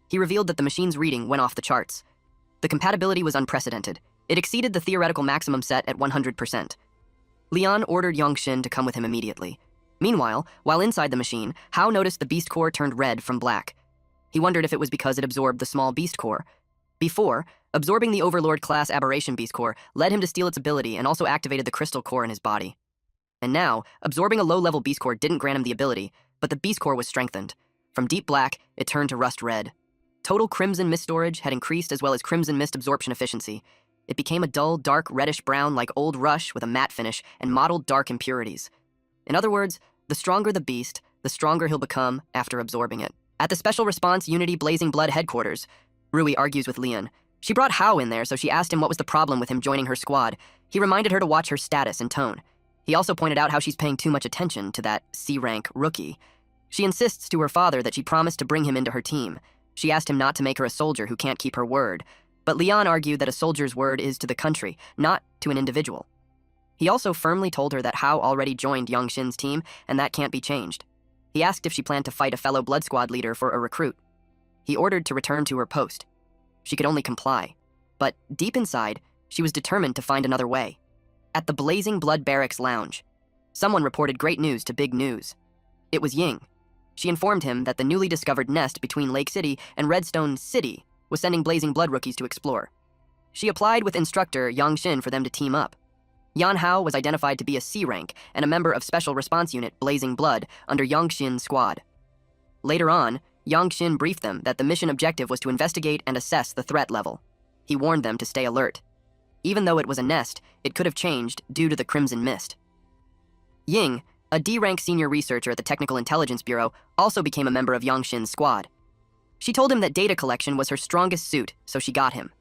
He revealed that the machine's reading went off the charts. The compatibility was unprecedented. It exceeded the theoretical maximum set at 100%. Lian ordered Yongshin to come with him immediately. Meanwhile, while inside the machine, Hao noticed the beast core turned red from black. He wondered if it was because it absorbed the small beast core. Before, absorbing the Overlord class aberration beast core led him to steal its ability and also activated the crystal core in his body. And now, absorbing a low-level beast core didn't grant him the ability, but the beast core was strengthened. From deep black, it turned to rust red. Total crimson mist storage had increased as well as crimson mist absorption efficiency. It became a dull, dark reddish-brown like Old Rush with a matte finish and mottled dark impurities. In other words, the stronger the beast, the stronger he'll become after absorbing it. At the Special Response Unity Blazing Blood headquarters, Rui argues with Lian. She brought Hao in there, so she asked him what was the problem with him joining her squad. He reminded her to watch her status and tone. He also pointed out how she's paying too much attention to that C-rank rookie. She insists to her father that she promised to bring him into her team. She asked him not to make her a soldier who can't keep her word. But Lian argued that a soldier's word is to the country, not to an individual. He also firmly told her that Hao already joined Yongshin's team, and that can't be changed. He asked if she planned to fight a fellow Blood Squad leader for a recruit. He ordered to return to her post. She could only comply. But deep inside, she was determined to find another way. At the Blazing Blood Barracks Lounge, someone reported great news to Big News. It was Ying. She informed him that the newly discovered nest between Lake City and Redstone City was sending Blazing Blood rookies to explore. She applied with instructor Yongshin for them to team up. Yan Hao was identified to be a C-rank and a member of Special Response Unit Blazing Blood under Yongshin's squad. Later on, Yongshin briefed them that the mission objective was to investigate and assess the threat level. He warned them to stay alert. Even though it was a nest, it could have changed due to the Crimson Mist. Ying, a D-rank senior researcher at the Technical Intelligence Bureau, also became a member of Yongshin's squad. She told him that data collection was her strongest suit, so she got him.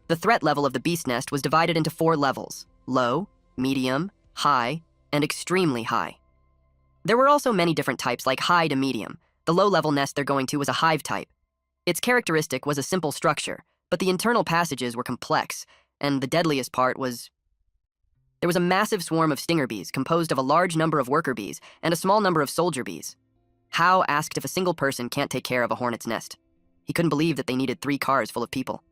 The threat level of the beast nest was divided into 4 levels: low, medium, high, and extremely high. There were also many different types like high to medium. The low-level nest they're going to was a hive type. Its characteristic was a simple structure, but the internal passages were complex, and the deadliest part was... There was a massive swarm of stinger bees composed of a large number of worker bees and a small number of soldier bees. Hao asked if a single person can't take care of a hornet's nest. He couldn't believe that they needed 3 cars full of people.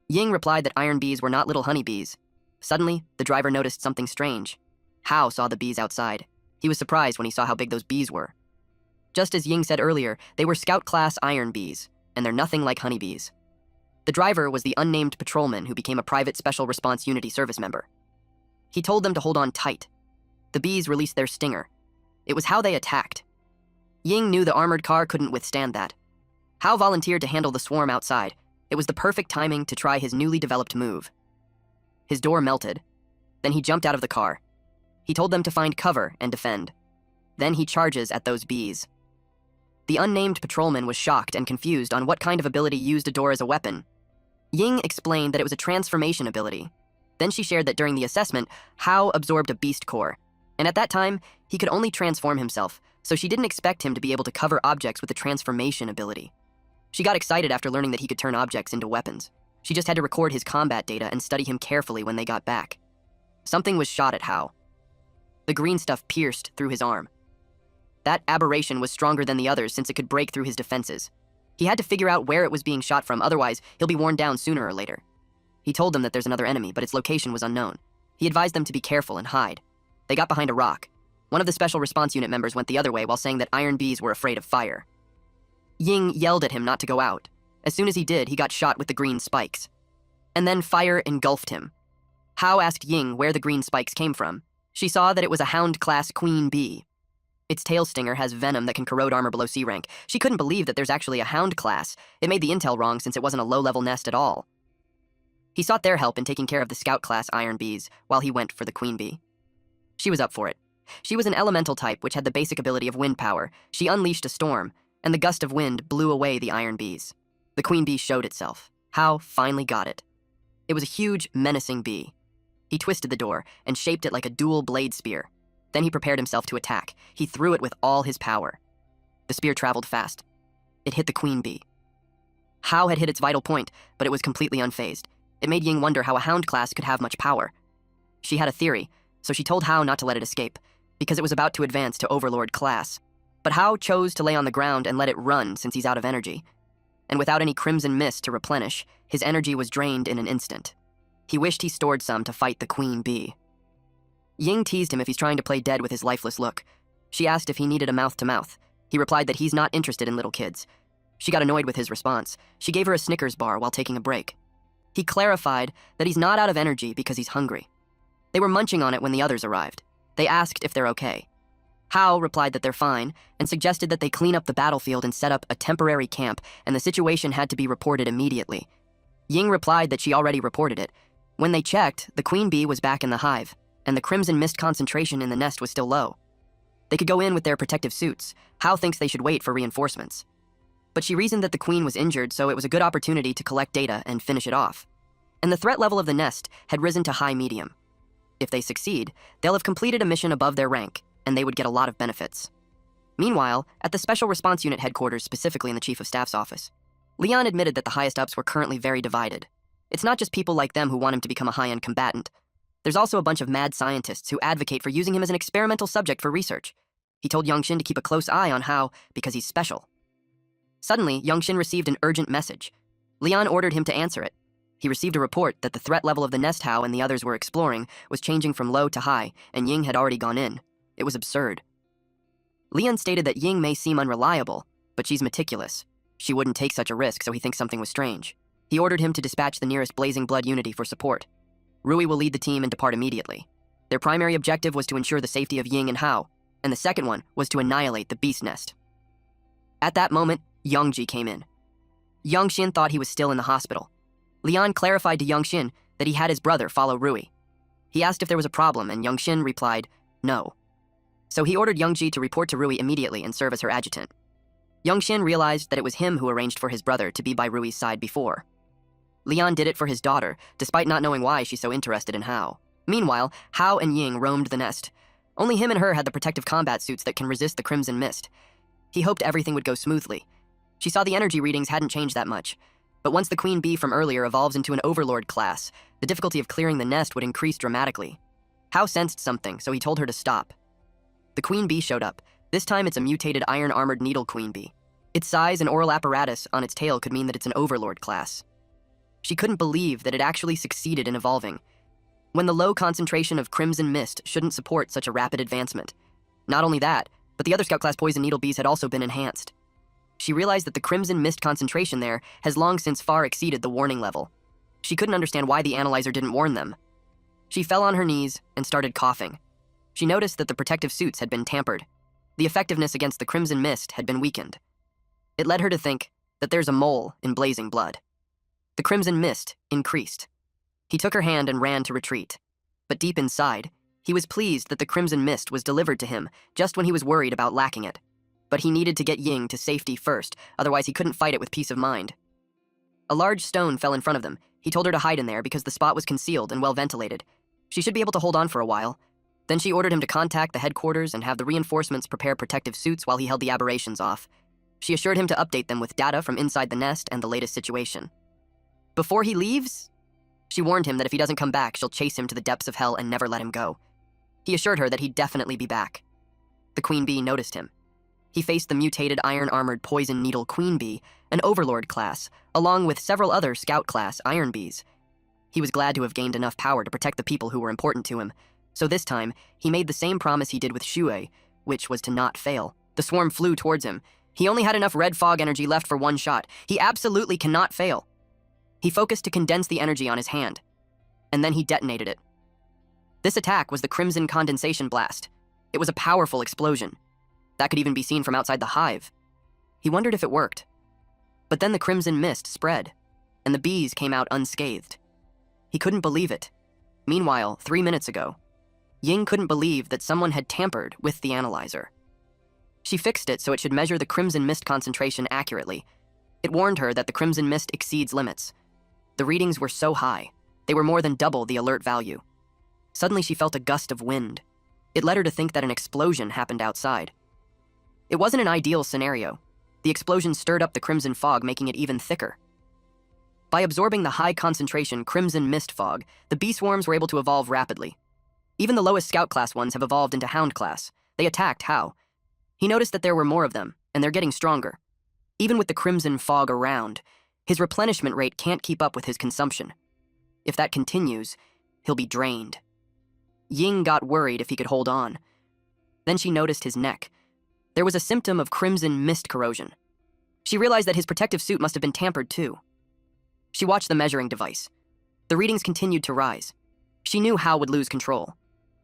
Ying replied that iron bees were not little honeybees. Suddenly, the driver noticed something strange. Hao saw the bees outside. He was surprised when he saw how big those bees were. Just as Ying said earlier, they were Scout-class iron bees, and they're nothing like honeybees. The driver was the unnamed patrolman who became a private Special Response Unity service member. He told them to hold on tight. The bees released their stinger. It was how they attacked. Ying knew the armored car couldn't withstand that. Hao volunteered to handle the swarm outside. It was the perfect timing to try his newly developed move. His door melted. Then he jumped out of the car. He told them to find cover and defend. Then he charges at those bees. The unnamed patrolman was shocked and confused on what kind of ability used a door as a weapon. Ying explained that it was a transformation ability. Then she shared that during the assessment, Hao absorbed a beast core, and at that time, he could only transform himself, so she didn't expect him to be able to cover objects with the transformation ability. She got excited after learning that he could turn objects into weapons. She just had to record his combat data and study him carefully when they got back. Something was shot at Hao. The green stuff pierced through his arm. That aberration was stronger than the others since it could break through his defenses. He had to figure out where it was being shot from, otherwise he'll be worn down sooner or later. He told them that there's another enemy, but its location was unknown. He advised them to be careful and hide. They got behind a rock. One of the Special Response Unit members went the other way while saying that iron bees were afraid of fire. Ying yelled at him not to go out. As soon as he did, he got shot with the green spikes. And then fire engulfed him. Hao asked Ying where the green spikes came from. She saw that it was a hound-class queen bee. Its tail stinger has venom that can corrode armor below C rank. She couldn't believe that there's actually a hound class. It made the intel wrong since it wasn't a low-level nest at all. He sought their help in taking care of the scout class iron bees while he went for the queen bee. She was up for it. She was an elemental type which had the basic ability of wind power. She unleashed a storm, and the gust of wind blew away the iron bees. The queen bee showed itself. Hao finally got it. It was a huge, menacing bee. He twisted the door and shaped it like a dual blade spear. Then he prepared himself to attack. He threw it with all his power. The spear traveled fast. It hit the queen bee. Hao had hit its vital point, but it was completely unfazed. It made Ying wonder how a hound class could have much power. She had a theory, so she told Hao not to let it escape, because it was about to advance to Overlord class. But Hao chose to lay on the ground and let it run since he's out of energy. And without any crimson mist to replenish, his energy was drained in an instant. He wished he stored some to fight the queen bee. Ying teased him if he's trying to play dead with his lifeless look. She asked if he needed a mouth-to-mouth. He replied that he's not interested in little kids. She got annoyed with his response. She gave her a Snickers bar while taking a break. He clarified that he's not out of energy because he's hungry. They were munching on it when the others arrived. They asked if they're okay. Hao replied that they're fine and suggested that they clean up the battlefield and set up a temporary camp, and the situation had to be reported immediately. Ying replied that she already reported it. When they checked, the queen bee was back in the hive, and the crimson mist concentration in the nest was still low. They could go in with their protective suits. Hao thinks they should wait for reinforcements. But she reasoned that the queen was injured, so it was a good opportunity to collect data and finish it off. And the threat level of the nest had risen to high-medium. If they succeed, they'll have completed a mission above their rank, and they would get a lot of benefits. Meanwhile, at the Special Response Unit headquarters, specifically in the Chief of Staff's office, Leon admitted that the highest-ups were currently very divided. It's not just people like them who want him to become a high-end combatant. There's also a bunch of mad scientists who advocate for using him as an experimental subject for research. He told Youngshin to keep a close eye on Hao because he's special. Suddenly, Youngshin received an urgent message. Leon ordered him to answer it. He received a report that the threat level of the nest Hao and the others were exploring was changing from low to high, and Ying had already gone in. It was absurd. Leon stated that Ying may seem unreliable, but she's meticulous. She wouldn't take such a risk, so he thinks something was strange. He ordered him to dispatch the nearest Blazing Blood unity for support. Rui will lead the team and depart immediately. Their primary objective was to ensure the safety of Ying and Hao, and the second one was to annihilate the beast nest. At that moment, Yongji came in. Youngshin thought he was still in the hospital. Leon clarified to Youngshin that he had his brother follow Rui. He asked if there was a problem, and Youngshin replied, no. So he ordered Youngji to report to Rui immediately and serve as her adjutant. Youngshin realized that it was him who arranged for his brother to be by Rui's side before. Leon did it for his daughter, despite not knowing why she's so interested in Hao. Meanwhile, Hao and Ying roamed the nest. Only him and her had the protective combat suits that can resist the crimson mist. He hoped everything would go smoothly. She saw the energy readings hadn't changed that much, but once the queen bee from earlier evolves into an overlord class, the difficulty of clearing the nest would increase dramatically. Hao sensed something, so he told her to stop. The queen bee showed up. This time it's a mutated iron-armored needle queen bee. Its size and oral apparatus on its tail could mean that it's an overlord class. She couldn't believe that it actually succeeded in evolving, when the low concentration of crimson mist shouldn't support such a rapid advancement. Not only that, but the other scout class poison needle bees had also been enhanced. She realized that the crimson mist concentration there has long since far exceeded the warning level. She couldn't understand why the analyzer didn't warn them. She fell on her knees and started coughing. She noticed that the protective suits had been tampered. The effectiveness against the crimson mist had been weakened. It led her to think that there's a mole in Blazing Blood. The crimson mist increased. He took her hand and ran to retreat. But deep inside, He was pleased that the crimson mist was delivered to him just when he was worried about lacking it. But he needed to get Ying to safety first, otherwise he couldn't fight it with peace of mind. A large stone fell in front of them. He told her to hide in there because the spot was concealed and well ventilated. She should be able to hold on for a while. Then she ordered him to contact the headquarters and have the reinforcements prepare protective suits while he held the aberrations off. She assured him to update them with data from inside the nest and the latest situation. Before he leaves, she warned him that if he doesn't come back, she'll chase him to the depths of hell and never let him go. He assured her that he'd definitely be back. The queen bee noticed him. He faced the mutated iron-armored poison needle queen bee, an overlord class, along with several other scout class iron bees. He was glad to have gained enough power to protect the people who were important to him, so this time he made the same promise he did with Shui, which was to not fail. The swarm flew towards him. He only had enough red fog energy left for one shot. He absolutely cannot fail. He focused to condense the energy on his hand, and then he detonated it. This attack was the Crimson Condensation Blast. It was a powerful explosion. That could even be seen from outside the hive. He wondered if it worked. But then the crimson mist spread, and the bees came out unscathed. He couldn't believe it. Meanwhile, 3 minutes ago, Ying couldn't believe that someone had tampered with the analyzer. She fixed it so it should measure the crimson mist concentration accurately. It warned her that the crimson mist exceeds limits. The readings were so high, they were more than double the alert value. Suddenly she felt a gust of wind. It led her to think that an explosion happened outside. It wasn't an ideal scenario. The explosion stirred up the crimson fog, making it even thicker. By absorbing the high-concentration crimson mist fog, the bee swarms were able to evolve rapidly. Even the lowest scout class ones have evolved into hound class. They attacked Hao. He noticed that there were more of them, and they're getting stronger. Even with the crimson fog around, his replenishment rate can't keep up with his consumption. If that continues, he'll be drained. Ying got worried if he could hold on. Then she noticed his neck. There was a symptom of crimson mist corrosion. She realized that his protective suit must have been tampered too. She watched the measuring device. The readings continued to rise. She knew Hao would lose control.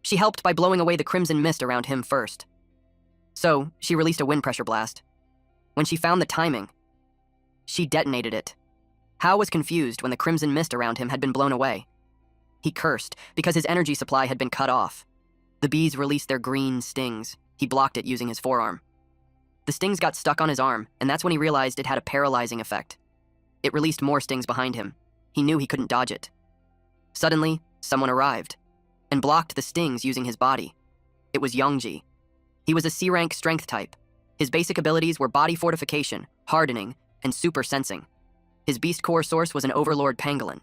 She helped by blowing away the crimson mist around him first. So, she released a wind pressure blast. When she found the timing, she detonated it. Hao was confused when the crimson mist around him had been blown away. He cursed because his energy supply had been cut off. The bees released their green stings. He blocked it using his forearm. The stings got stuck on his arm, and that's when he realized it had a paralyzing effect. It released more stings behind him. He knew he couldn't dodge it. Suddenly, someone arrived and blocked the stings using his body. It was Yongji. He was a C-rank strength type. His basic abilities were body fortification, hardening, and super sensing. His beast core source was an overlord pangolin.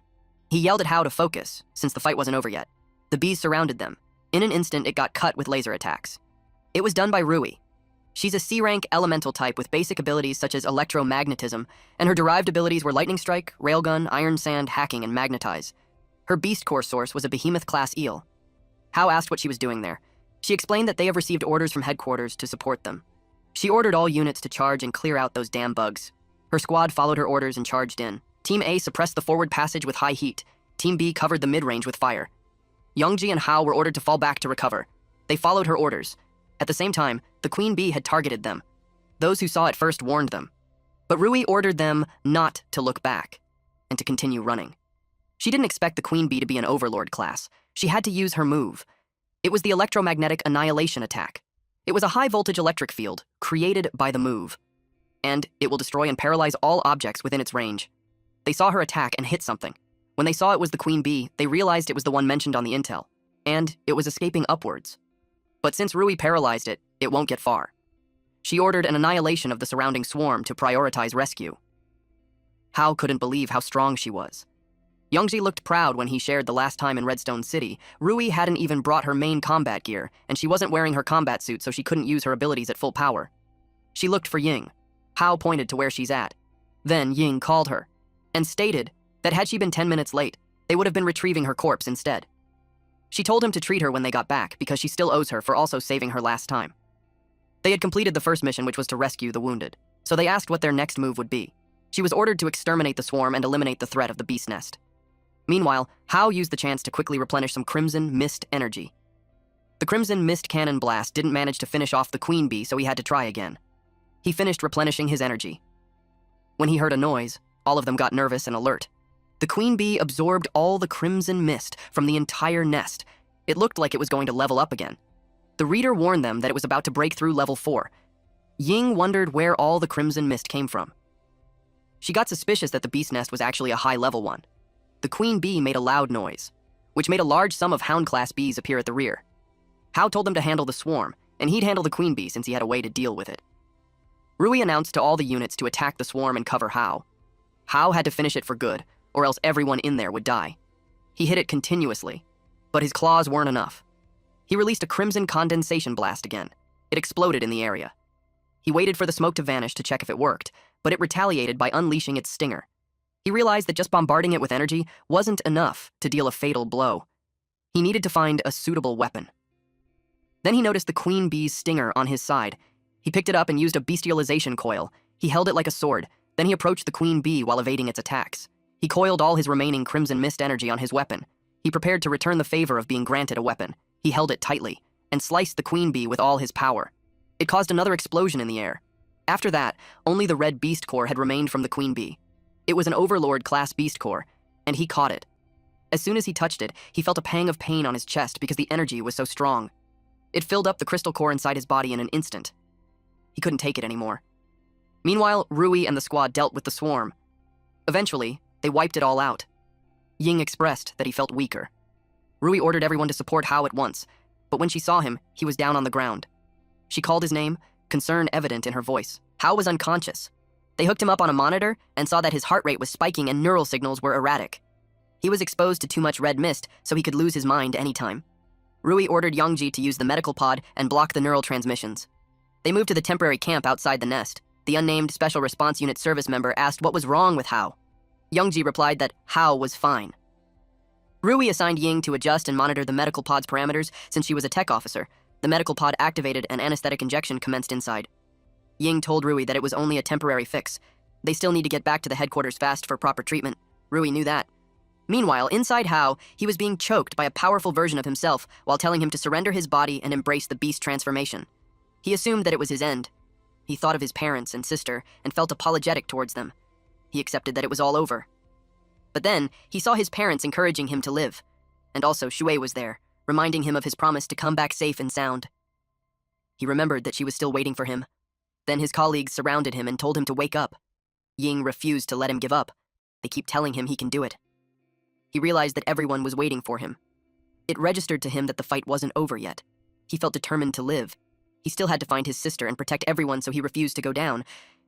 He yelled at Hao to focus, since the fight wasn't over yet. The bees surrounded them. In an instant, it got cut with laser attacks. It was done by Rui. She's a C-rank elemental type with basic abilities such as electromagnetism, and her derived abilities were lightning strike, railgun, iron sand, hacking, and magnetize. Her beast core source was a behemoth-class eel. Hao asked what she was doing there. She explained that they have received orders from headquarters to support them. She ordered all units to charge and clear out those damn bugs. Her squad followed her orders and charged in. Team A suppressed the forward passage with high heat. Team B covered the mid-range with fire. Yongji and Hao were ordered to fall back to recover. They followed her orders. At the same time, the queen bee had targeted them. Those who saw it first warned them. But Rui ordered them not to look back and to continue running. She didn't expect the queen bee to be an overlord class. She had to use her move. It was the electromagnetic annihilation attack. It was a high-voltage electric field created by the move, and it will destroy and paralyze all objects within its range. They saw her attack and hit something. When they saw it was the queen bee, they realized it was the one mentioned on the intel, and it was escaping upwards. But since Rui paralyzed it, it won't get far. She ordered an annihilation of the surrounding swarm to prioritize rescue. Hao couldn't believe how strong she was. Yongji looked proud when he shared the last time in Redstone City. Rui hadn't even brought her main combat gear, and she wasn't wearing her combat suit, so she couldn't use her abilities at full power. She looked for Ying. Hao pointed to where she's at. Then Ying called her, and stated that had she been 10 minutes late, they would have been retrieving her corpse instead. She told him to treat her when they got back, because she still owes her for also saving her last time. They had completed the first mission, which was to rescue the wounded, so they asked what their next move would be. She was ordered to exterminate the swarm and eliminate the threat of the beast nest. Meanwhile, Hao used the chance to quickly replenish some crimson mist energy. The crimson mist cannon blast didn't manage to finish off the queen bee, so he had to try again. He finished replenishing his energy. When he heard a noise, all of them got nervous and alert. The queen bee absorbed all the crimson mist from the entire nest It looked like it was going to level up again. The reader warned them that it was about to break through level 4. Ying wondered where all the crimson mist came from. She got suspicious that the beast nest was actually a high-level one. The queen bee made a loud noise, which made a large sum of hound-class bees appear at the rear. Hao told them to handle the swarm, and he'd handle the queen bee since he had a way to deal with it. Rui announced to all the units to attack the swarm and cover Hao. Hao had to finish it for good, or else everyone in there would die. He hit it continuously, but his claws weren't enough. He released a crimson condensation blast again. It exploded in the area. He waited for the smoke to vanish to check if it worked, but it retaliated by unleashing its stinger. He realized that just bombarding it with energy wasn't enough to deal a fatal blow. He needed to find a suitable weapon. Then he noticed the queen bee's stinger on his side. He picked it up and used a bestialization coil. He held it like a sword. Then he approached the queen bee while evading its attacks. He coiled all his remaining crimson mist energy on his weapon. He prepared to return the favor of being granted a weapon. He held it tightly and sliced the queen bee with all his power. It caused another explosion in the air. After that, only the red beast core had remained from the queen bee. It was an overlord-class beast core, and he caught it. As soon as he touched it, he felt a pang of pain on his chest because the energy was so strong. It filled up the crystal core inside his body in an instant. He couldn't take it anymore. Meanwhile, Rui and the squad dealt with the swarm. Eventually, they wiped it all out. Ying expressed that he felt weaker. Rui ordered everyone to support Hao at once, but when she saw him, he was down on the ground. She called his name, concern evident in her voice. Hao was unconscious. They hooked him up on a monitor and saw that his heart rate was spiking and neural signals were erratic. He was exposed to too much red mist, so he could lose his mind anytime. Rui ordered Yongji to use the medical pod and block the neural transmissions. They moved to the temporary camp outside the nest. The unnamed Special Response Unit service member asked what was wrong with Hao. Yongji replied that Hao was fine. Rui assigned Ying to adjust and monitor the medical pod's parameters since she was a tech officer. The medical pod activated and anesthetic injection commenced inside. Ying told Rui that it was only a temporary fix. They still need to get back to the headquarters fast for proper treatment. Rui knew that. Meanwhile, inside Hao, he was being choked by a powerful version of himself while telling him to surrender his body and embrace the beast transformation. He assumed that it was his end. He thought of his parents and sister and felt apologetic towards them. He accepted that it was all over. But then, he saw his parents encouraging him to live. And also, Shui was there, reminding him of his promise to come back safe and sound. He remembered that she was still waiting for him. Then his colleagues surrounded him and told him to wake up. Ying refused to let him give up. They keep telling him he can do it. He realized that everyone was waiting for him. It registered to him that the fight wasn't over yet. He felt determined to live. He still had to find his sister and protect everyone, so he refused to go down.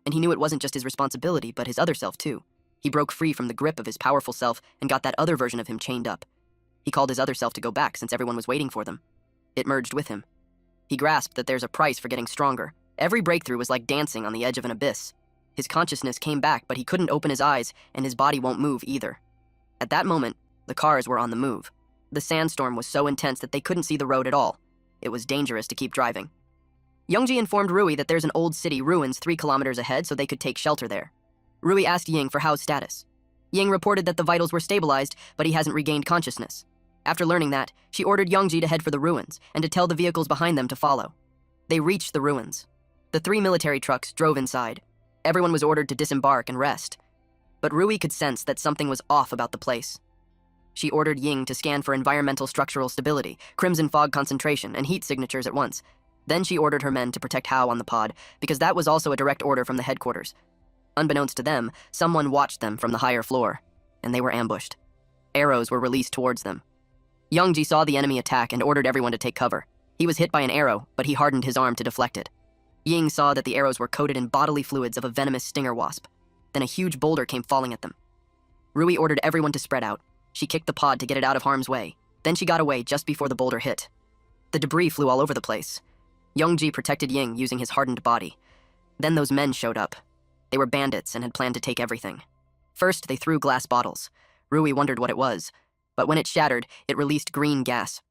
And he knew it wasn't just his responsibility, but his other self too. He broke free from the grip of his powerful self and got that other version of him chained up. He called his other self to go back since everyone was waiting for them. It merged with him. He grasped that there's a price for getting stronger. Every breakthrough was like dancing on the edge of an abyss. His consciousness came back, but he couldn't open his eyes, and his body won't move either. At that moment, the cars were on the move. The sandstorm was so intense that they couldn't see the road at all. It was dangerous to keep driving. Yongji informed Rui that there's an old city ruins 3 kilometers ahead so they could take shelter there. Rui asked Ying for Hao's status. Ying reported that the vitals were stabilized, but he hasn't regained consciousness. After learning that, she ordered Yongji to head for the ruins and to tell the vehicles behind them to follow. They reached the ruins. The 3 military trucks drove inside. Everyone was ordered to disembark and rest. But Rui could sense that something was off about the place. She ordered Ying to scan for environmental structural stability, crimson fog concentration, and heat signatures at once. Then she ordered her men to protect Hao on the pod, because that was also a direct order from the headquarters. Unbeknownst to them, someone watched them from the higher floor, and they were ambushed. Arrows were released towards them. Yongji saw the enemy attack and ordered everyone to take cover. He was hit by an arrow, but he hardened his arm to deflect it. Ying saw that the arrows were coated in bodily fluids of a venomous stinger wasp. Then a huge boulder came falling at them. Rui ordered everyone to spread out. She kicked the pod to get it out of harm's way. Then she got away just before the boulder hit. The debris flew all over the place. Yongji protected Ying using his hardened body. Then those men showed up. They were bandits and had planned to take everything. First, they threw glass bottles. Rui wondered what it was, but when it shattered, it released green gas.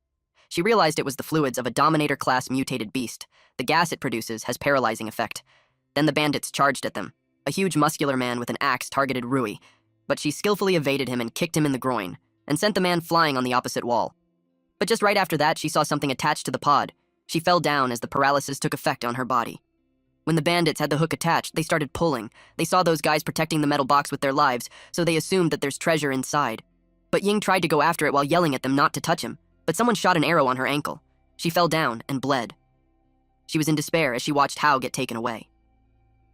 She realized it was the fluids of a Dominator-class mutated beast. The gas it produces has paralyzing effect. Then the bandits charged at them. A huge muscular man with an axe targeted Rui, but she skillfully evaded him and kicked him in the groin, and sent the man flying on the opposite wall. But just right after that, she saw something attached to the pod. She fell down as the paralysis took effect on her body. When the bandits had the hook attached, they started pulling. They saw those guys protecting the metal box with their lives, so they assumed that there's treasure inside. But Ying tried to go after it while yelling at them not to touch him. but someone shot an arrow on her ankle. She fell down and bled. She was in despair as she watched Hao get taken away.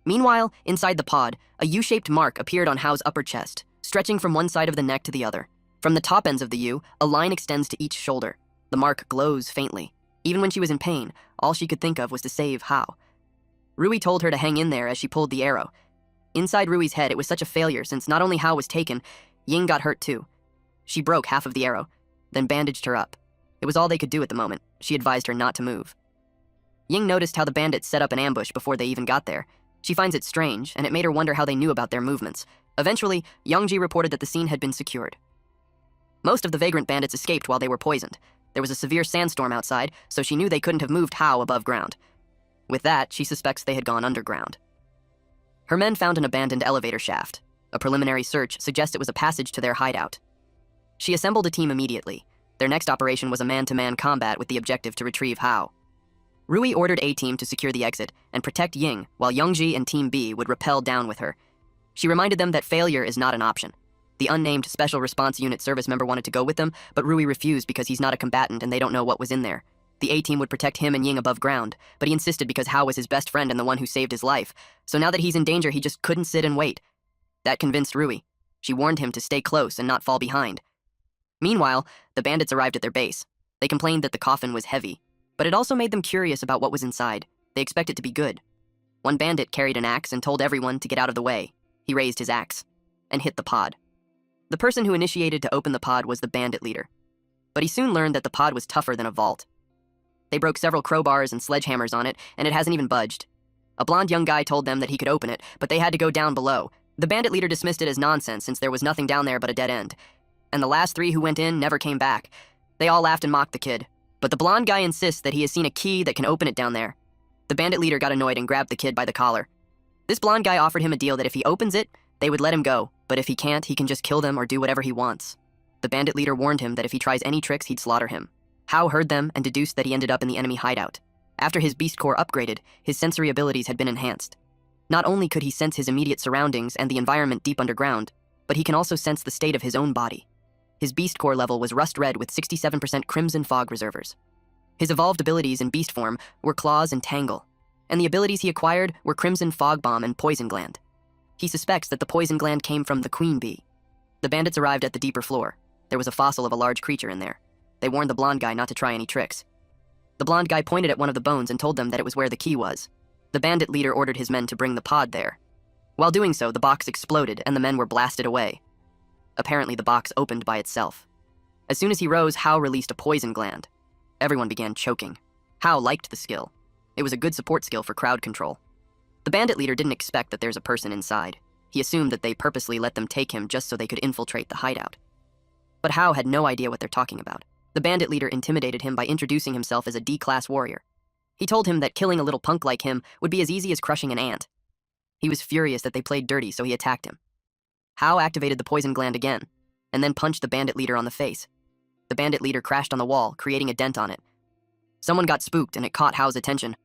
Meanwhile, inside the pod, a U-shaped mark appeared on Hao's upper chest, stretching from one side of the neck to the other. From the top ends of the U, a line extends to each shoulder. The mark glows faintly. Even when she was in pain, all she could think of was to save Hao. Rui told her to hang in there as she pulled the arrow. Inside Rui's head, it was such a failure since not only Hao was taken, Ying got hurt too. She broke half of the arrow, then bandaged her up. It was all they could do at the moment. She advised her not to move. Ying noticed how the bandits set up an ambush before they even got there. She finds it strange, and it made her wonder how they knew about their movements. Eventually, Youngji reported that the scene had been secured. Most of the vagrant bandits escaped while they were poisoned. There was a severe sandstorm outside, so she knew they couldn't have moved Hao above ground. With that, she suspects they had gone underground. Her men found an abandoned elevator shaft. A preliminary search suggests it was a passage to their hideout. She assembled a team immediately. Their next operation was a man-to-man combat with the objective to retrieve Hao. Rui ordered A-Team to secure the exit and protect Ying, while Youngji and Team B would rappel down with her. She reminded them that failure is not an option. The unnamed Special Response Unit service member wanted to go with them, but Rui refused because he's not a combatant and they don't know what was in there. The A-Team would protect him and Ying above ground, but he insisted because Hao was his best friend and the one who saved his life. So now that he's in danger, he just couldn't sit and wait. That convinced Rui. She warned him to stay close and not fall behind. Meanwhile, the bandits arrived at their base. They complained that the coffin was heavy, but it also made them curious about what was inside. They expected it to be good. One bandit carried an axe and told everyone to get out of the way. He raised his axe and hit the pod. The person who initiated to open the pod was the bandit leader, but he soon learned that the pod was tougher than a vault. They broke several crowbars and sledgehammers on it, and it hasn't even budged. A blonde young guy told them that he could open it, but they had to go down below. The bandit leader dismissed it as nonsense since there was nothing down there but a dead end. And the last 3 who went in never came back. They all laughed and mocked the kid. But the blonde guy insists that he has seen a key that can open it down there. The bandit leader got annoyed and grabbed the kid by the collar. This blonde guy offered him a deal that if he opens it, they would let him go, but if he can't, he can just kill them or do whatever he wants. The bandit leader warned him that if he tries any tricks, he'd slaughter him. Hao heard them and deduced that he ended up in the enemy hideout. After his beast core upgraded, his sensory abilities had been enhanced. Not only could he sense his immediate surroundings and the environment deep underground, but he can also sense the state of his own body. His beast core level was rust red with 67% crimson fog reservers. His evolved abilities in beast form were claws and tangle, and the abilities he acquired were crimson fog bomb and poison gland. He suspects that the poison gland came from the queen bee. The bandits arrived at the deeper floor. There was a fossil of a large creature in there. They warned the blonde guy not to try any tricks. The blonde guy pointed at one of the bones and told them that it was where the key was. The bandit leader ordered his men to bring the pod there. While doing so, the box exploded and the men were blasted away. Apparently, the box opened by itself. As soon as he rose, Hao released a poison gland. Everyone began choking. Hao liked the skill. It was a good support skill for crowd control. The bandit leader didn't expect that there's a person inside. He assumed that they purposely let them take him just so they could infiltrate the hideout. But Hao had no idea what they're talking about. The bandit leader intimidated him by introducing himself as a D-class warrior. He told him that killing a little punk like him would be as easy as crushing an ant. He was furious that they played dirty, so he attacked him. Hao activated the poison gland again, and then punched the bandit leader on the face. The bandit leader crashed on the wall, creating a dent on it. Someone got spooked, and it caught Hao's attention.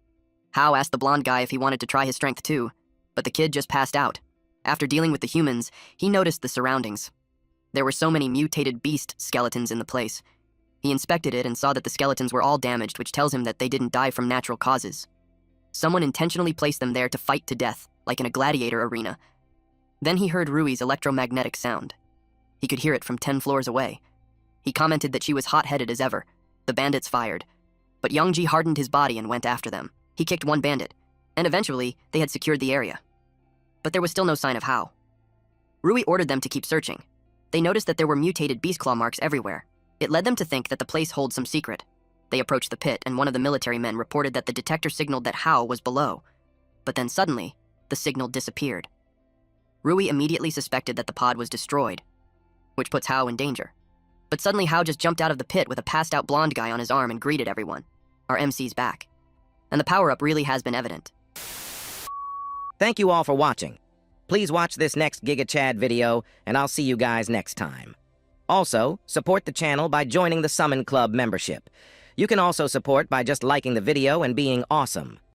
Hao asked the blonde guy if he wanted to try his strength too, but the kid just passed out. After dealing with the humans, he noticed the surroundings. There were so many mutated beast skeletons in the place. He inspected it and saw that the skeletons were all damaged, which tells him that they didn't die from natural causes. Someone intentionally placed them there to fight to death, like in a gladiator arena. Then he heard Rui's electromagnetic sound. He could hear it from 10 floors away. He commented that she was hot-headed as ever. The bandits fired. But Youngji hardened his body and went after them. He kicked one bandit, and eventually, they had secured the area. But there was still no sign of Hao. Rui ordered them to keep searching. They noticed that there were mutated beast claw marks everywhere. It led them to think that the place holds some secret. They approached the pit, and one of the military men reported that the detector signaled that Hao was below. But then suddenly, the signal disappeared. Rui immediately suspected that the pod was destroyed, which puts Hao in danger. But suddenly Hao just jumped out of the pit with a passed-out blonde guy on his arm and greeted everyone. Our MC's back. And the power-up really has been evident. Thank you all for watching. Please watch this next Giga Chad video, and I'll see you guys next time. Also, support the channel by joining the Summon Club membership. You can also support by just liking the video and being awesome.